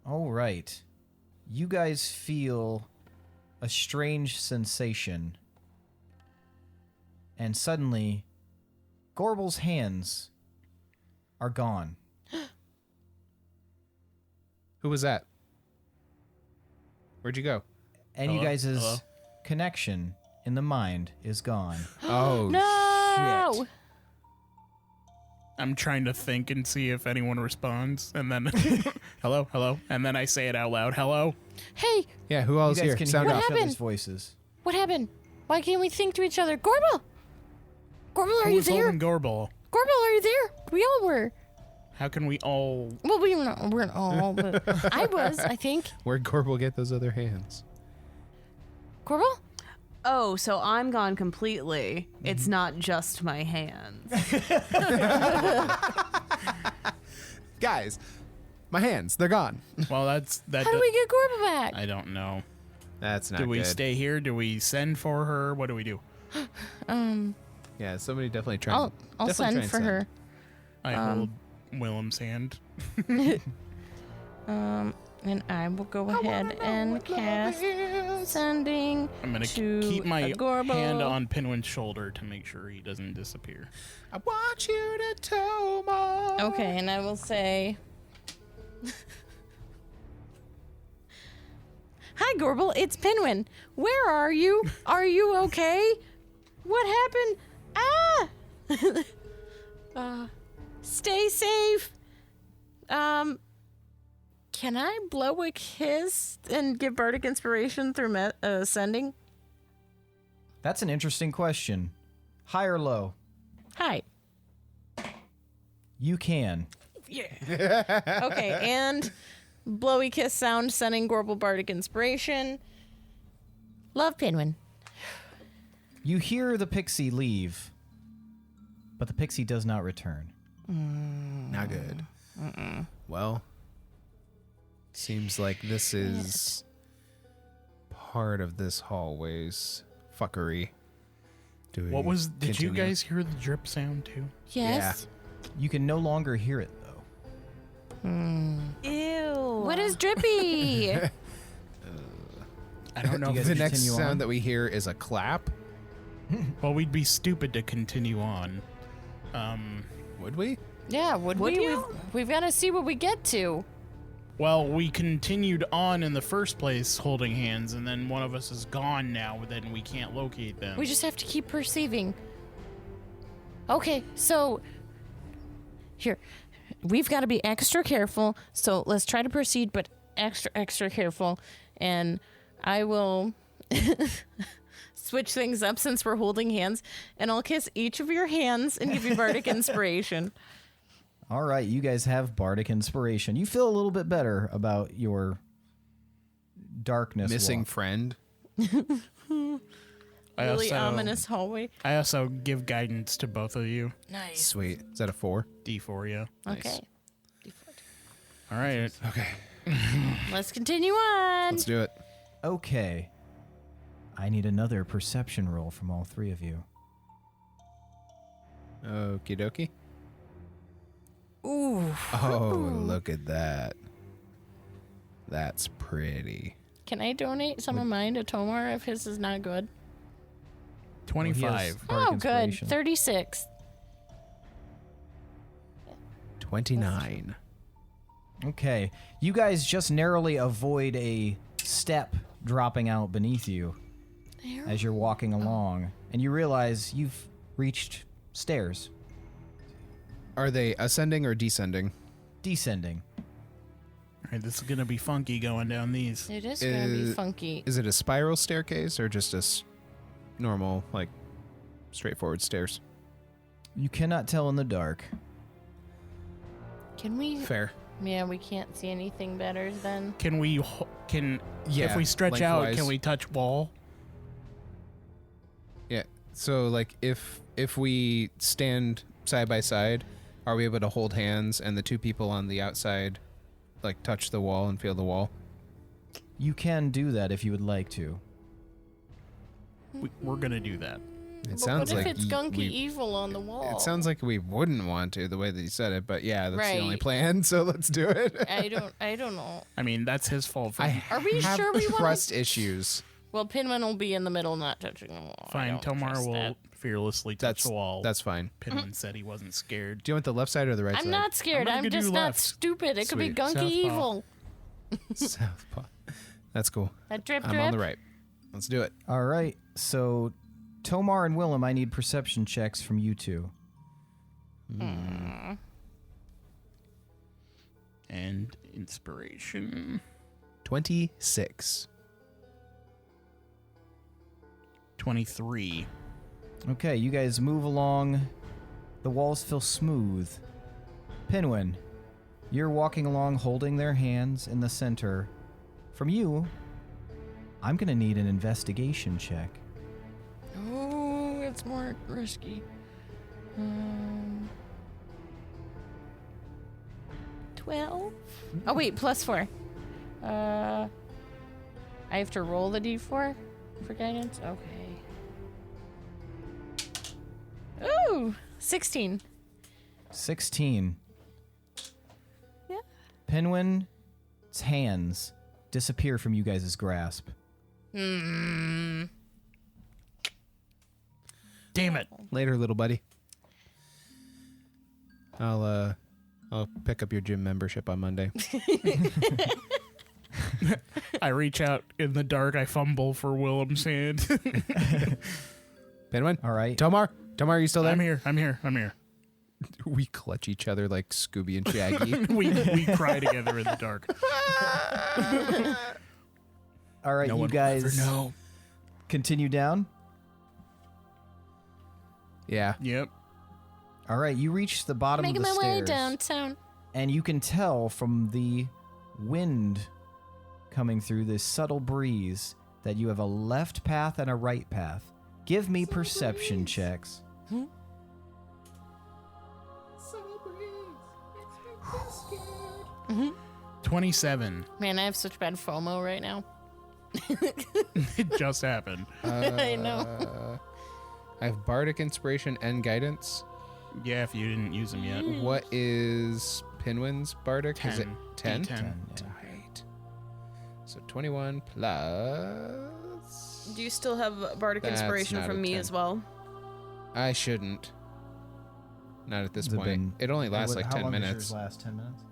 All right. You guys feel a strange sensation. And suddenly, Gorbel's hands are gone. Who was that? Where'd you go? And Hello? you guys' Hello? connection in the mind is gone. Oh, No! shit. I'm trying to think and see if anyone responds, and then hello, hello, and then I say it out loud. Hello. Hey, Yeah, who else You guys here? can Sound hear off. each other's happened? voices. what happened? Why can't we think to each other? Gorbel! Gorbel, are Who you was there? holding Gorbel? Gorbel, are you there? We all were. How can we all? Well, we weren't all, but I was, I think. Where'd Gorbel get those other hands? Gorbel? Oh, so I'm gone completely. It's not just my hands. Guys, my hands, they're gone. Well, that. How do we get Gorbel back? I don't know. That's not Do we good. stay here? Do we send for her? What do we do? Yeah, somebody definitely try. I'll definitely try send and for her. I hold Willem's hand. And I will go ahead and cast sending I'm gonna to keep my a Gorbel. hand on Pinwin's shoulder to make sure he doesn't disappear. I want you to Tomas. Okay, and I will say, "Hi, Gorbel. It's Pinwin. Where are you? Are you okay? What happened? Ah, stay safe. Can I blow a kiss and give bardic inspiration through sending? That's an interesting question. High or low? Hi. You can. Okay, and blowy kiss sound sending Gorbel bardic inspiration. Love, Pinwin. You hear the pixie leave, but the pixie does not return. Not good. Well, seems like this is part of this hallway's fuckery. Did you continue? guys hear the drip sound too? Yes. You can no longer hear it, though. Ew. What is drippy? I don't know. You guys The next continue sound on? that we hear is a clap. Well, we'd be stupid to continue on. Would we? Yeah, would Would we? you? We've got to see what we get to. Well, we continued on in the first place holding hands, and then one of us is gone now, then we can't locate them. We just have to keep perceiving. Okay, so here, we've got to be extra careful. So let's try to proceed, but extra careful. And I will switch things up since we're holding hands, and I'll kiss each of your hands and give you bardic inspiration. All right, you guys have bardic inspiration. You feel a little bit better about your darkness. Missing walk. friend. Really ominous hallway. I also give guidance to both of you. Nice. Sweet. Is that a 4? D4, yeah. Okay. All right. Okay. Let's continue on. Let's do it. Okay. I need another perception roll from all three of you. Okie dokie. Ooh. Oh, look at that. That's pretty. Can I donate some of mine to Tomar if his is not good? 25. Well, he has bardic Oh, good. inspiration. 36. 29. Okay. You guys just narrowly avoid a step dropping out beneath you as you're walking along, and you realize you've reached stairs. Are they ascending or descending? Descending. All right, this is going to be funky going down these. It is going to be funky. Is it a spiral staircase or just a normal, like, straightforward stairs? You cannot tell in the dark. Can we? Fair. Yeah, we can't see anything better then. Can we, if Yeah, we stretch out, lengthwise. can we touch wall? Yeah. So, like, if we stand side by side, are we able to hold hands and the two people on the outside, like, touch the wall and feel the wall? You can do that if you would like to. We're going to do that. It sounds what like if it's y- gunky we- evil on the wall? It sounds like we wouldn't want to the way that you said it, but yeah, that's the only Right. plan. So let's do it. I don't know. I mean, that's his fault. For Are we have sure we want? trust issues? Well, Pinwin will be in the middle, not touching the wall. I Fine, don't Tomar trust will that. fearlessly touch That's the wall. That's fine. Pinwin said he wasn't scared. Do you want the left side or the right I'm side? not scared. I'm I'm gonna just do not left. stupid. It could be Sweet. gunky Southpaw. evil. Southpaw. That's cool. That drip I'm drip. on the right. Let's do it. All right. So, Tomar and Willem, I need perception checks from you two. And inspiration. 26. 23. Okay, you guys move along. The walls feel smooth. Pinwin, you're walking along holding their hands in the center. From you, I'm going to need an investigation check. Oh, it's more risky. 12? Oh, wait, +4. I have to roll the d4 for guidance? Okay. Ooh, 16. 16. Yeah. Pinwin's hands disappear from you guys' grasp. Damn it. Later, little buddy. I'll pick up your gym membership on Monday. I reach out in the dark. I fumble for Willem's hand. Pinwin? All right. Tomar? Tomar, are you still there? I'm here. We clutch each other like Scooby and Shaggy. we cry together in the dark. All right, No you one will guys ever know. continue down. Yeah. Yep. All right, you reach the bottom Making of the my way stairs. downtown. And you can tell from the wind coming through this subtle breeze that you have a left path and a right path. Give me perception checks. 27. Man, I have such bad FOMO right now. It just happened. I know. I have Bardic Inspiration and Guidance. Yeah, if you didn't use them yet. What is Pinwin's Bardic? 10. Is it 10? 10. Tight. So 21 plus... Do you still have Bardic That's Inspiration not from a me 10. as well? I shouldn't. Not at this Has it point. been- It only lasts How like 10 long does minutes. yours last? 10 minutes?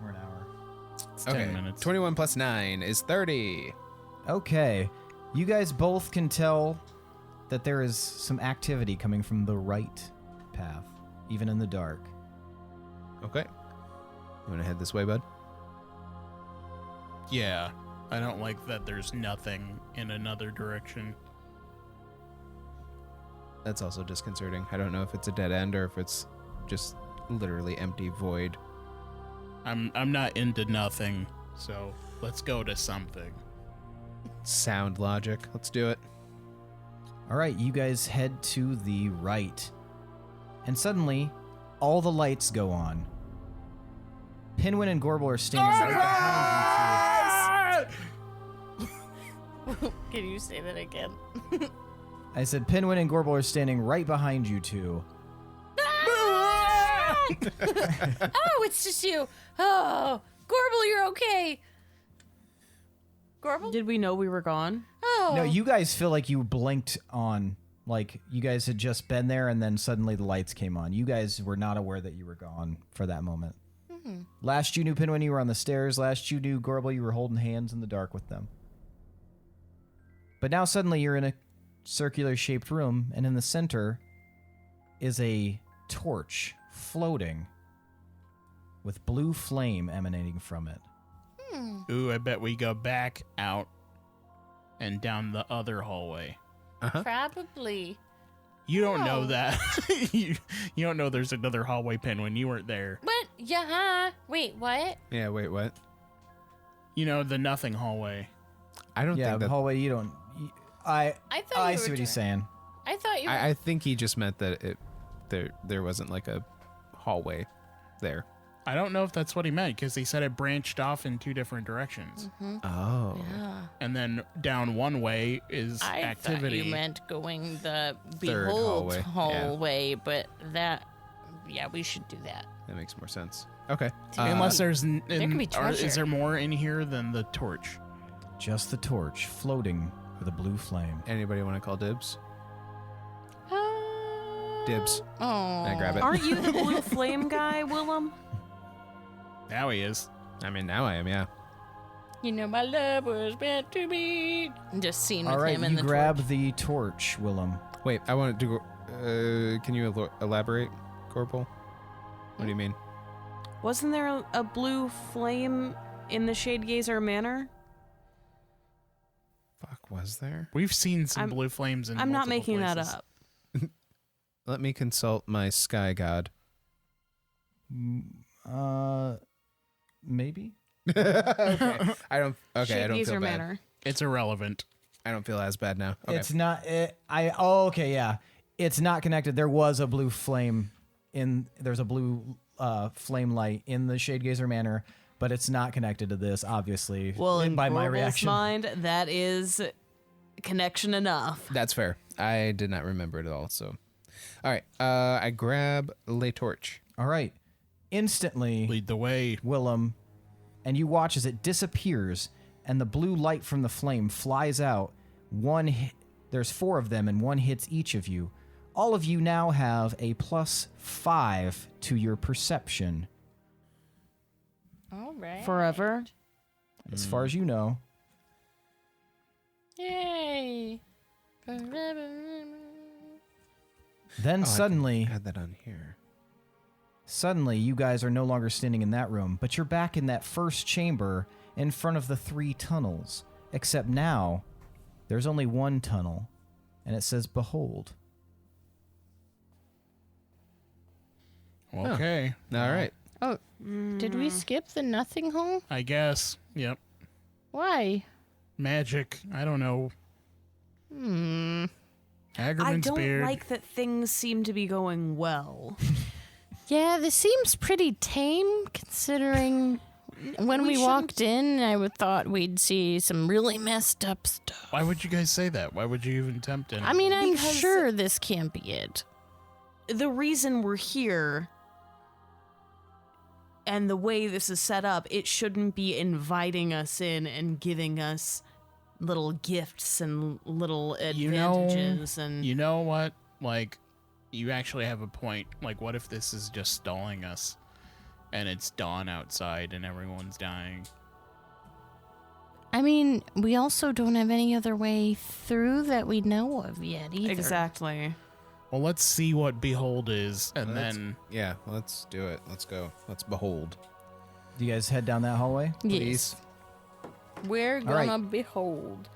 Or an hour? It's 10 minutes. 21 plus 9 is 30. Okay. You guys both can tell that there is some activity coming from the right path, even in the dark. Okay. You want to head this way, bud? Yeah. I don't like that there's nothing in another direction. That's also disconcerting. I don't know if it's a dead end or if it's just literally empty void. I'm not into nothing, so let's go to something. Sound logic. Let's do it. All right, you guys head to the right. And suddenly, all the lights go on. Pinwin and Gorbel are standing right behind you Can you say that again? two. I said Pinwin and Gorbel are standing right behind you two. Oh, it's just you. Oh, Gorbel, you're okay. Gorbel? Did we know we were gone? Oh. No, you guys feel like you blinked on, like you guys had just been there and then suddenly the lights came on. You guys were not aware that you were gone for that moment. Last you knew Pinwin, you were on the stairs. Last you knew Gorbel, you were holding hands in the dark with them. But now suddenly you're in a circular shaped room, and in the center is a torch floating with blue flame emanating from it. Ooh, I bet we go back out and down the other hallway. Probably. You don't Oh. know that. you don't know there's another hallway, Pinwin. You weren't there. What? Yeah. Wait, what? Yeah, wait, what? You know, the nothing hallway. I don't Yeah, think the that... hallway, you don't... I thought I you see were what he's trying- saying. I thought you were. I think he just meant that there wasn't like a hallway there. I don't know if that's what he meant, because he said it branched off in two different directions. Oh. Yeah. And then down one way is I activity. thought you meant going the Third behold hallway, yeah. but that, yeah, we should do that. That makes more sense. Okay. Unless there's... could be treasure. Is there more in here than the torch? Just the torch floating with a blue flame. Anybody want to call dibs? Dibs. Oh. I grab it. Aren't you the blue flame guy, Willem? Now he is. I mean, now I am, yeah. You know my love was meant to be. Just seen with All right, him in you the grab torch. the torch, Willem. Wait, I want to do... can you elaborate, Gorbel? What do you mean? Wasn't there a blue flame in the Shadegazer Manor? Fuck, was there? We've seen some I'm- blue flames in I'm not multiple making places. that up. Let me consult my sky god. Maybe? Okay. I don't feel Shadegazer bad. Manor. It's irrelevant. I don't feel as bad now. Okay. It's not. Okay, yeah. It's not connected. There was a blue flame there's a blue flame light in the Shadegazer Manor, but it's not connected to this, obviously. Well, in by my Gorbel's reaction. mind, that is connection enough. That's fair. I did not remember it at all, so... All right. I grab Le Torch. All right. Instantly, Lead the way. Willem, and you watch as it disappears, and the blue light from the flame flies out. There's 4 of them, and one hits each of you. All of you now have a +5 to your perception, All right. Forever. as far as you know. Yay. Forever. Then Oh, I can suddenly, add that on here. you guys are no longer standing in that room, but you're back in that first chamber in front of the 3 tunnels. Except now, there's only one tunnel, and it says "Behold." Okay. All right. Oh, did we skip the nothing hole? I guess. Yep. Why? Magic. I don't know. I Hagerman's don't beard. like that things seem to be going well. Yeah, this seems pretty tame considering when we walked in, I would thought we'd see some really messed up stuff. Why would you guys say that? Why would you even tempt it? I mean, I'm Because- sure this can't be it. The reason we're here and the way this is set up, it shouldn't be inviting us in and giving us little gifts and little advantages. You know what? Like, you actually have a point. Like, what if this is just stalling us? And it's dawn outside and everyone's dying. I mean, we also don't have any other way through that we know of yet either. Exactly. Well, let's see what Behold is, and then... Yeah, let's do it. Let's go. Let's behold. Do you guys head down that hallway? Yes. We're right. gonna behold.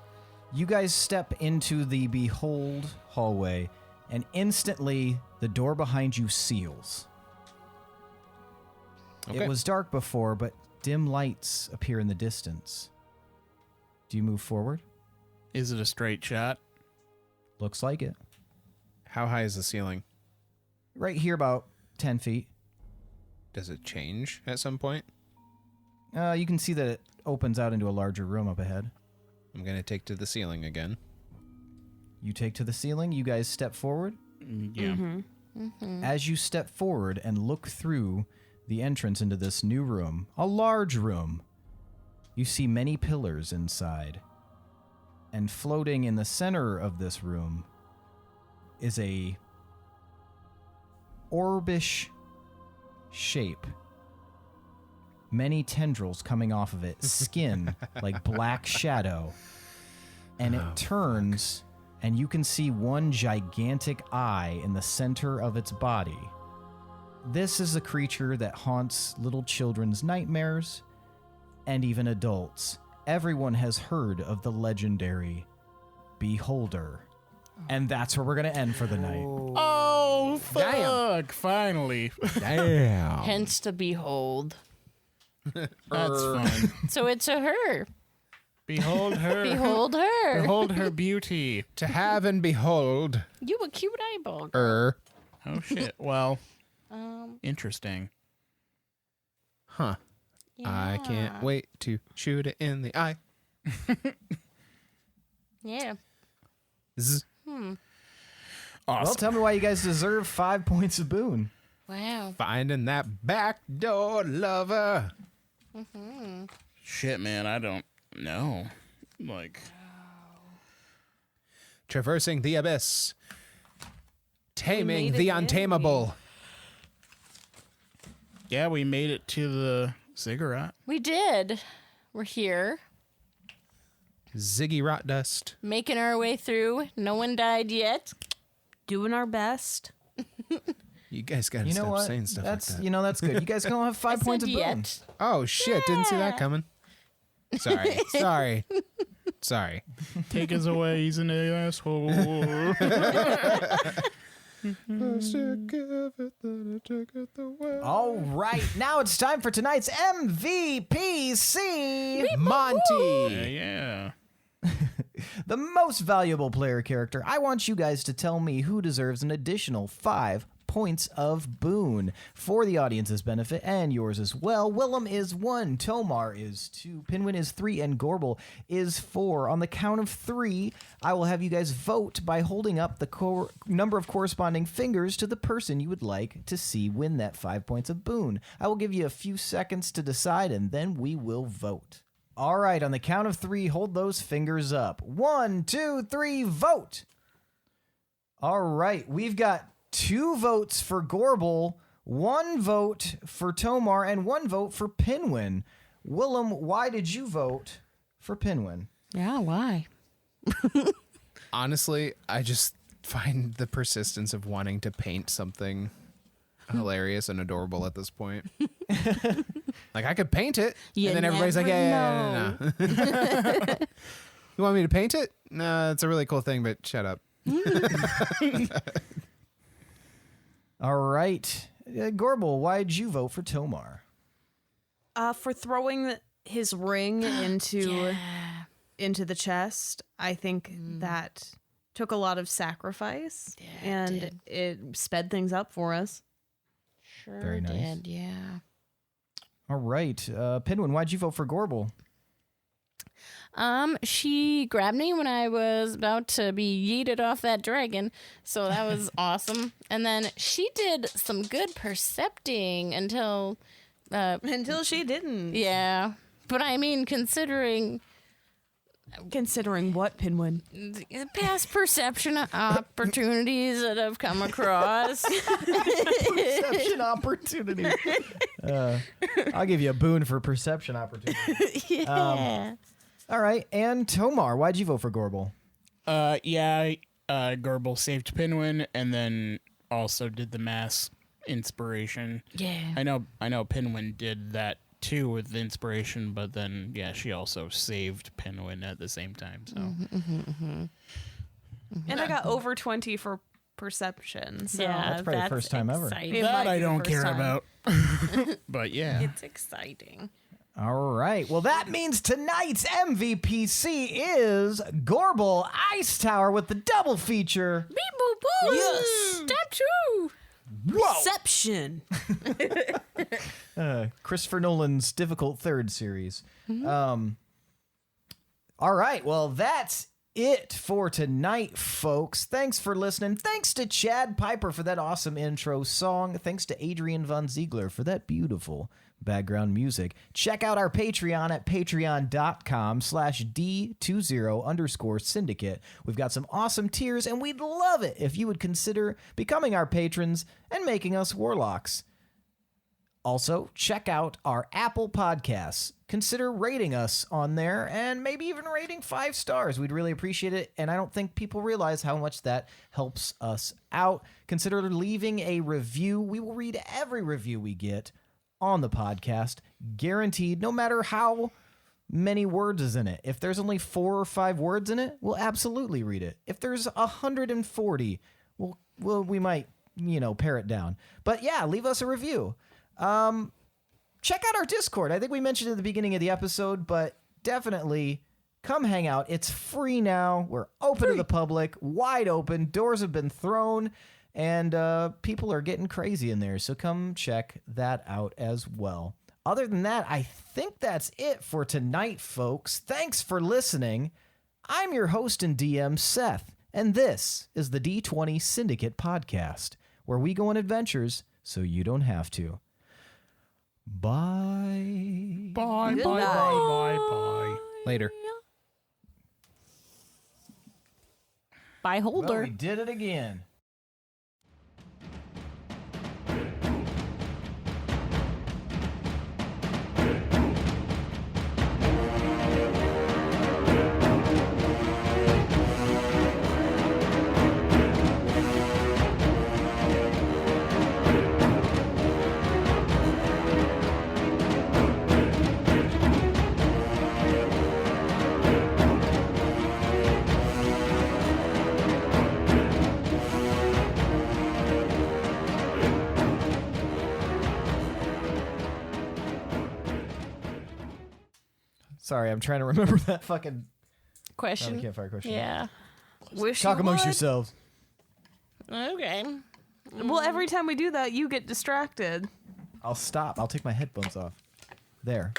You guys step into the Behold hallway, and instantly the door behind you seals. Okay. It was dark before, but dim lights appear in the distance. Do you move forward? Is it a straight shot? Looks like it. How high is the ceiling? Right here, about 10 feet. Does it change at some point? You can see that it opens out into a larger room up ahead. I'm going to take to the ceiling again. You take to the ceiling. You guys step forward. Yeah. As you step forward and look through the entrance into this new room, a large room, you see many pillars inside. And floating in the center of this room is a orbish shape. Many tendrils coming off of it, skin like black shadow. And it turns, and you can see one gigantic eye in the center of its body. This is a creature that haunts little children's nightmares and even adults. Everyone has heard of the legendary Beholder. And that's where we're going to end for the night. Oh, fuck! Damn. Finally. Damn. Hence the behold. That's fun. So it's a her. Behold her. Behold her. Behold her beauty. To have and behold. You a cute eyeball. Oh, shit. Well, interesting. Huh. I can't wait to shoot it in the eye. Yeah. Zzz. Awesome. Well, tell me why you guys deserve 5 points of boon. Wow. Finding that backdoor lover. Shit, man, I don't know. Like, Traversing the abyss. Taming made it the in, untamable. yeah, we made it to the Ziggurat. We did. We're here. Ziggurat dust. Making our way through. No one died yet. Doing our best. You guys gotta You know stop what? saying stuff That's like that. you know that's good. You guys can all have 5 points of boon. Yet. Oh shit! Didn't see that coming. Sorry. Take us away, he's an asshole. All right, now it's time for tonight's MVPC. Monty. Yeah. The most valuable player character. I want you guys to tell me who deserves an additional 5 points of boon for the audience's benefit and yours as well. Willem is 1, Tomar is 2, Pinwin is 3, and Gorbel is 4. On the count of 3, I will have you guys vote by holding up the number of corresponding fingers to the person you would like to see win that 5 points of boon. I will give you a few seconds to decide, and then we will vote. All right, on the count of 3, hold those fingers up. 1, 2, 3, vote. All right, we've got 2 votes for Gorbel, 1 vote for Tomar, and 1 vote for Pinwin. Willem, why did you vote for Pinwin? Yeah, why? Honestly, I just find the persistence of wanting to paint something hilarious and adorable at this point. Like, I could paint it, You and then everybody's like, never yeah. You want me to paint it? No, it's a really cool thing, but shut up. All right. Gorbel, why'd you vote for Tomar? For throwing his ring into the chest, I think that took a lot of sacrifice and it sped things up for us. Sure Very nice. did, yeah. All right. Pinwin, why'd you vote for Gorbel? She grabbed me when I was about to be yeeted off that dragon, so that was awesome. And then she did some good percepting until she didn't. yeah. But I mean, considering Considering what, Pinwin? past perception opportunities that I've come across. Perception opportunity. I'll give you a boon for perception opportunity. Yeah. All right. And Tomar, why'd you vote for Gorbel? Gorbel saved Pinwin and then also did the mass inspiration. Yeah. I know Pinwin did that too with the inspiration, but then she also saved Pinwin at the same time. So And I got over 20 for perception. So Yeah, That's probably the first time ever. exciting. It might that be I the don't first care time. about. But yeah. It's exciting. All right. Well, that means tonight's MVPC is Gorbel Icetower with the double feature. Beep boop boop. Yes. Step two. Perception. Christopher Nolan's difficult third series. All right. Well, that's it for tonight, folks. Thanks for listening. Thanks to Chad Piper for that awesome intro song. Thanks to Adrian Von Ziegler for that beautiful background music. Check out our Patreon at patreon.com/D20_syndicate. We've got some awesome tiers, and we'd love it if you would consider becoming our patrons and making us warlocks. Also, check out our Apple Podcasts. Consider rating us on there and maybe even rating 5 stars. We'd really appreciate it, and I don't think people realize how much that helps us out. Consider leaving a review. We will read every review we get on the podcast, guaranteed, no matter how many words is in it. If there's only 4 or 5 words in it, we'll absolutely read it. If there's 140, we might, pare it down. But yeah, leave us a review. Check out our Discord. I think we mentioned it at the beginning of the episode, but definitely come hang out. It's free now. We're open to the public, wide open. Doors have been thrown, and people are getting crazy in there. So come check that out as well. Other than that, I think that's it for tonight, folks. Thanks for listening. I'm your host and DM, Seth, and this is the D20 Syndicate podcast, where we go on adventures so you don't have to. Bye. Bye, Good bye, night. bye, bye, bye. Later. By holder. Well, we did it again. Sorry, I'm trying to remember that fucking Question. campfire question. Yeah. Wish Talk you amongst would. yourselves. Okay. Well, every time we do that, you get distracted. I'll stop. I'll take my headphones off. There.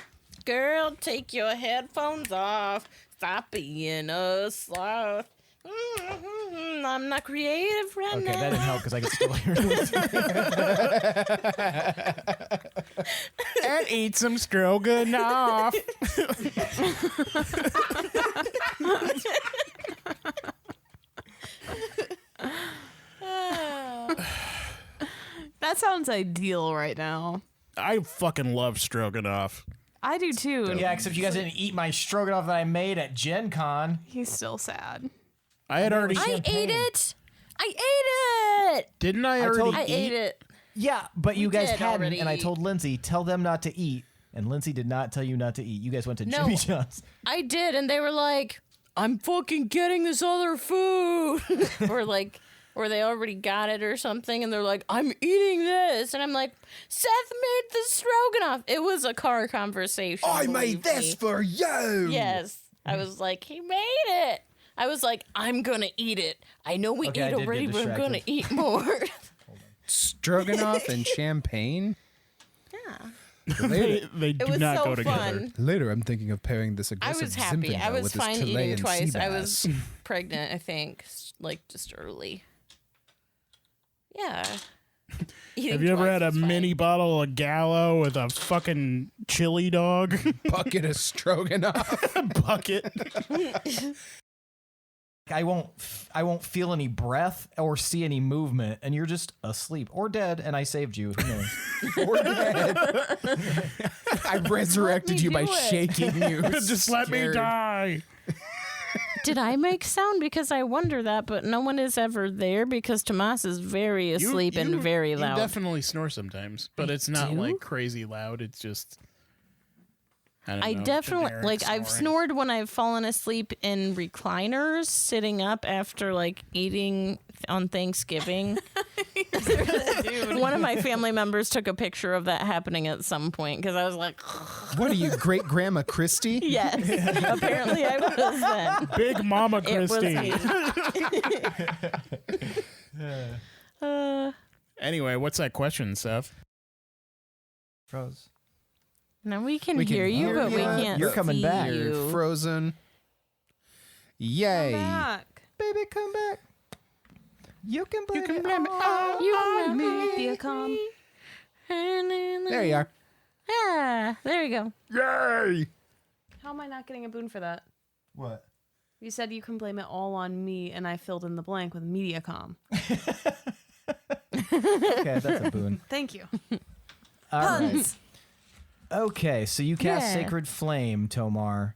Girl, take your headphones off. Stop being a sloth. I'm not creative right Okay, now. that didn't help because I could still hear it. And eat some stroganoff. That sounds ideal right now. I fucking love stroganoff. I do too. Yeah, except you guys didn't eat my stroganoff that I made at Gen Con. He's still sad. I had already. I ate it. I ate it. Didn't I told- already I eat? ate it. Yeah, but you guys did hadn't, already and I eat. told Lindsey, tell them not to eat, and Lindsey did not tell you not to eat. You guys went to No. Jimmy John's. I did, and they were like, I'm fucking getting this other food. or they already got it or something, and they're like, I'm eating this. And I'm like, Seth made the stroganoff. It was a car conversation. believe me. for you! Yes. I was like, he made it. I was like, I'm going to eat it. I know we Okay, I ate did get already, but I'm going to distracted. eat more. stroganoff and champagne. Yeah. Later, They do It was not so go together. fun. later, I'm thinking of pairing this I aggressive was happy. I Zinfandel was with this fine Chilean eating twice. I sea was bass. pregnant, I think, like just early. Yeah. Have you ever had a mini bottle of Gallo with a fucking chili dog bucket of stroganoff. bucket? I won't feel any breath or see any movement, and you're just asleep or dead, and I saved you. Who knows? Or dead. I resurrected you by do it. shaking you. Just let me scared. die. Did I make sound? Because I wonder that, but no one is ever there because Tomas is very asleep and very loud. You definitely snore sometimes, but it's not do? like crazy loud. It's just I don't I know, definitely generic like I've snoring. snored when I've fallen asleep in recliners sitting up after like eating on Thanksgiving. One of my family members took a picture of that happening at some point because I was like, What are you, great grandma Christie? yes, apparently I was then. Big Mama It was Christie. me. Anyway, what's that question, Seth? Froze. Now we can We can hear you, hear but we ya. can't. You're coming see back. you. You're frozen. Yay. Back. Baby, come back. You can blame, can blame it all You on me. Viacom. There you are. Ah, there you go. Yay. How am I not getting a boon for that? What? You said you can blame it all on me, and I filled in the blank with Mediacom. Okay, that's a boon. Thank you. All right. Okay, so you cast Yeah. Sacred Flame, Tomar.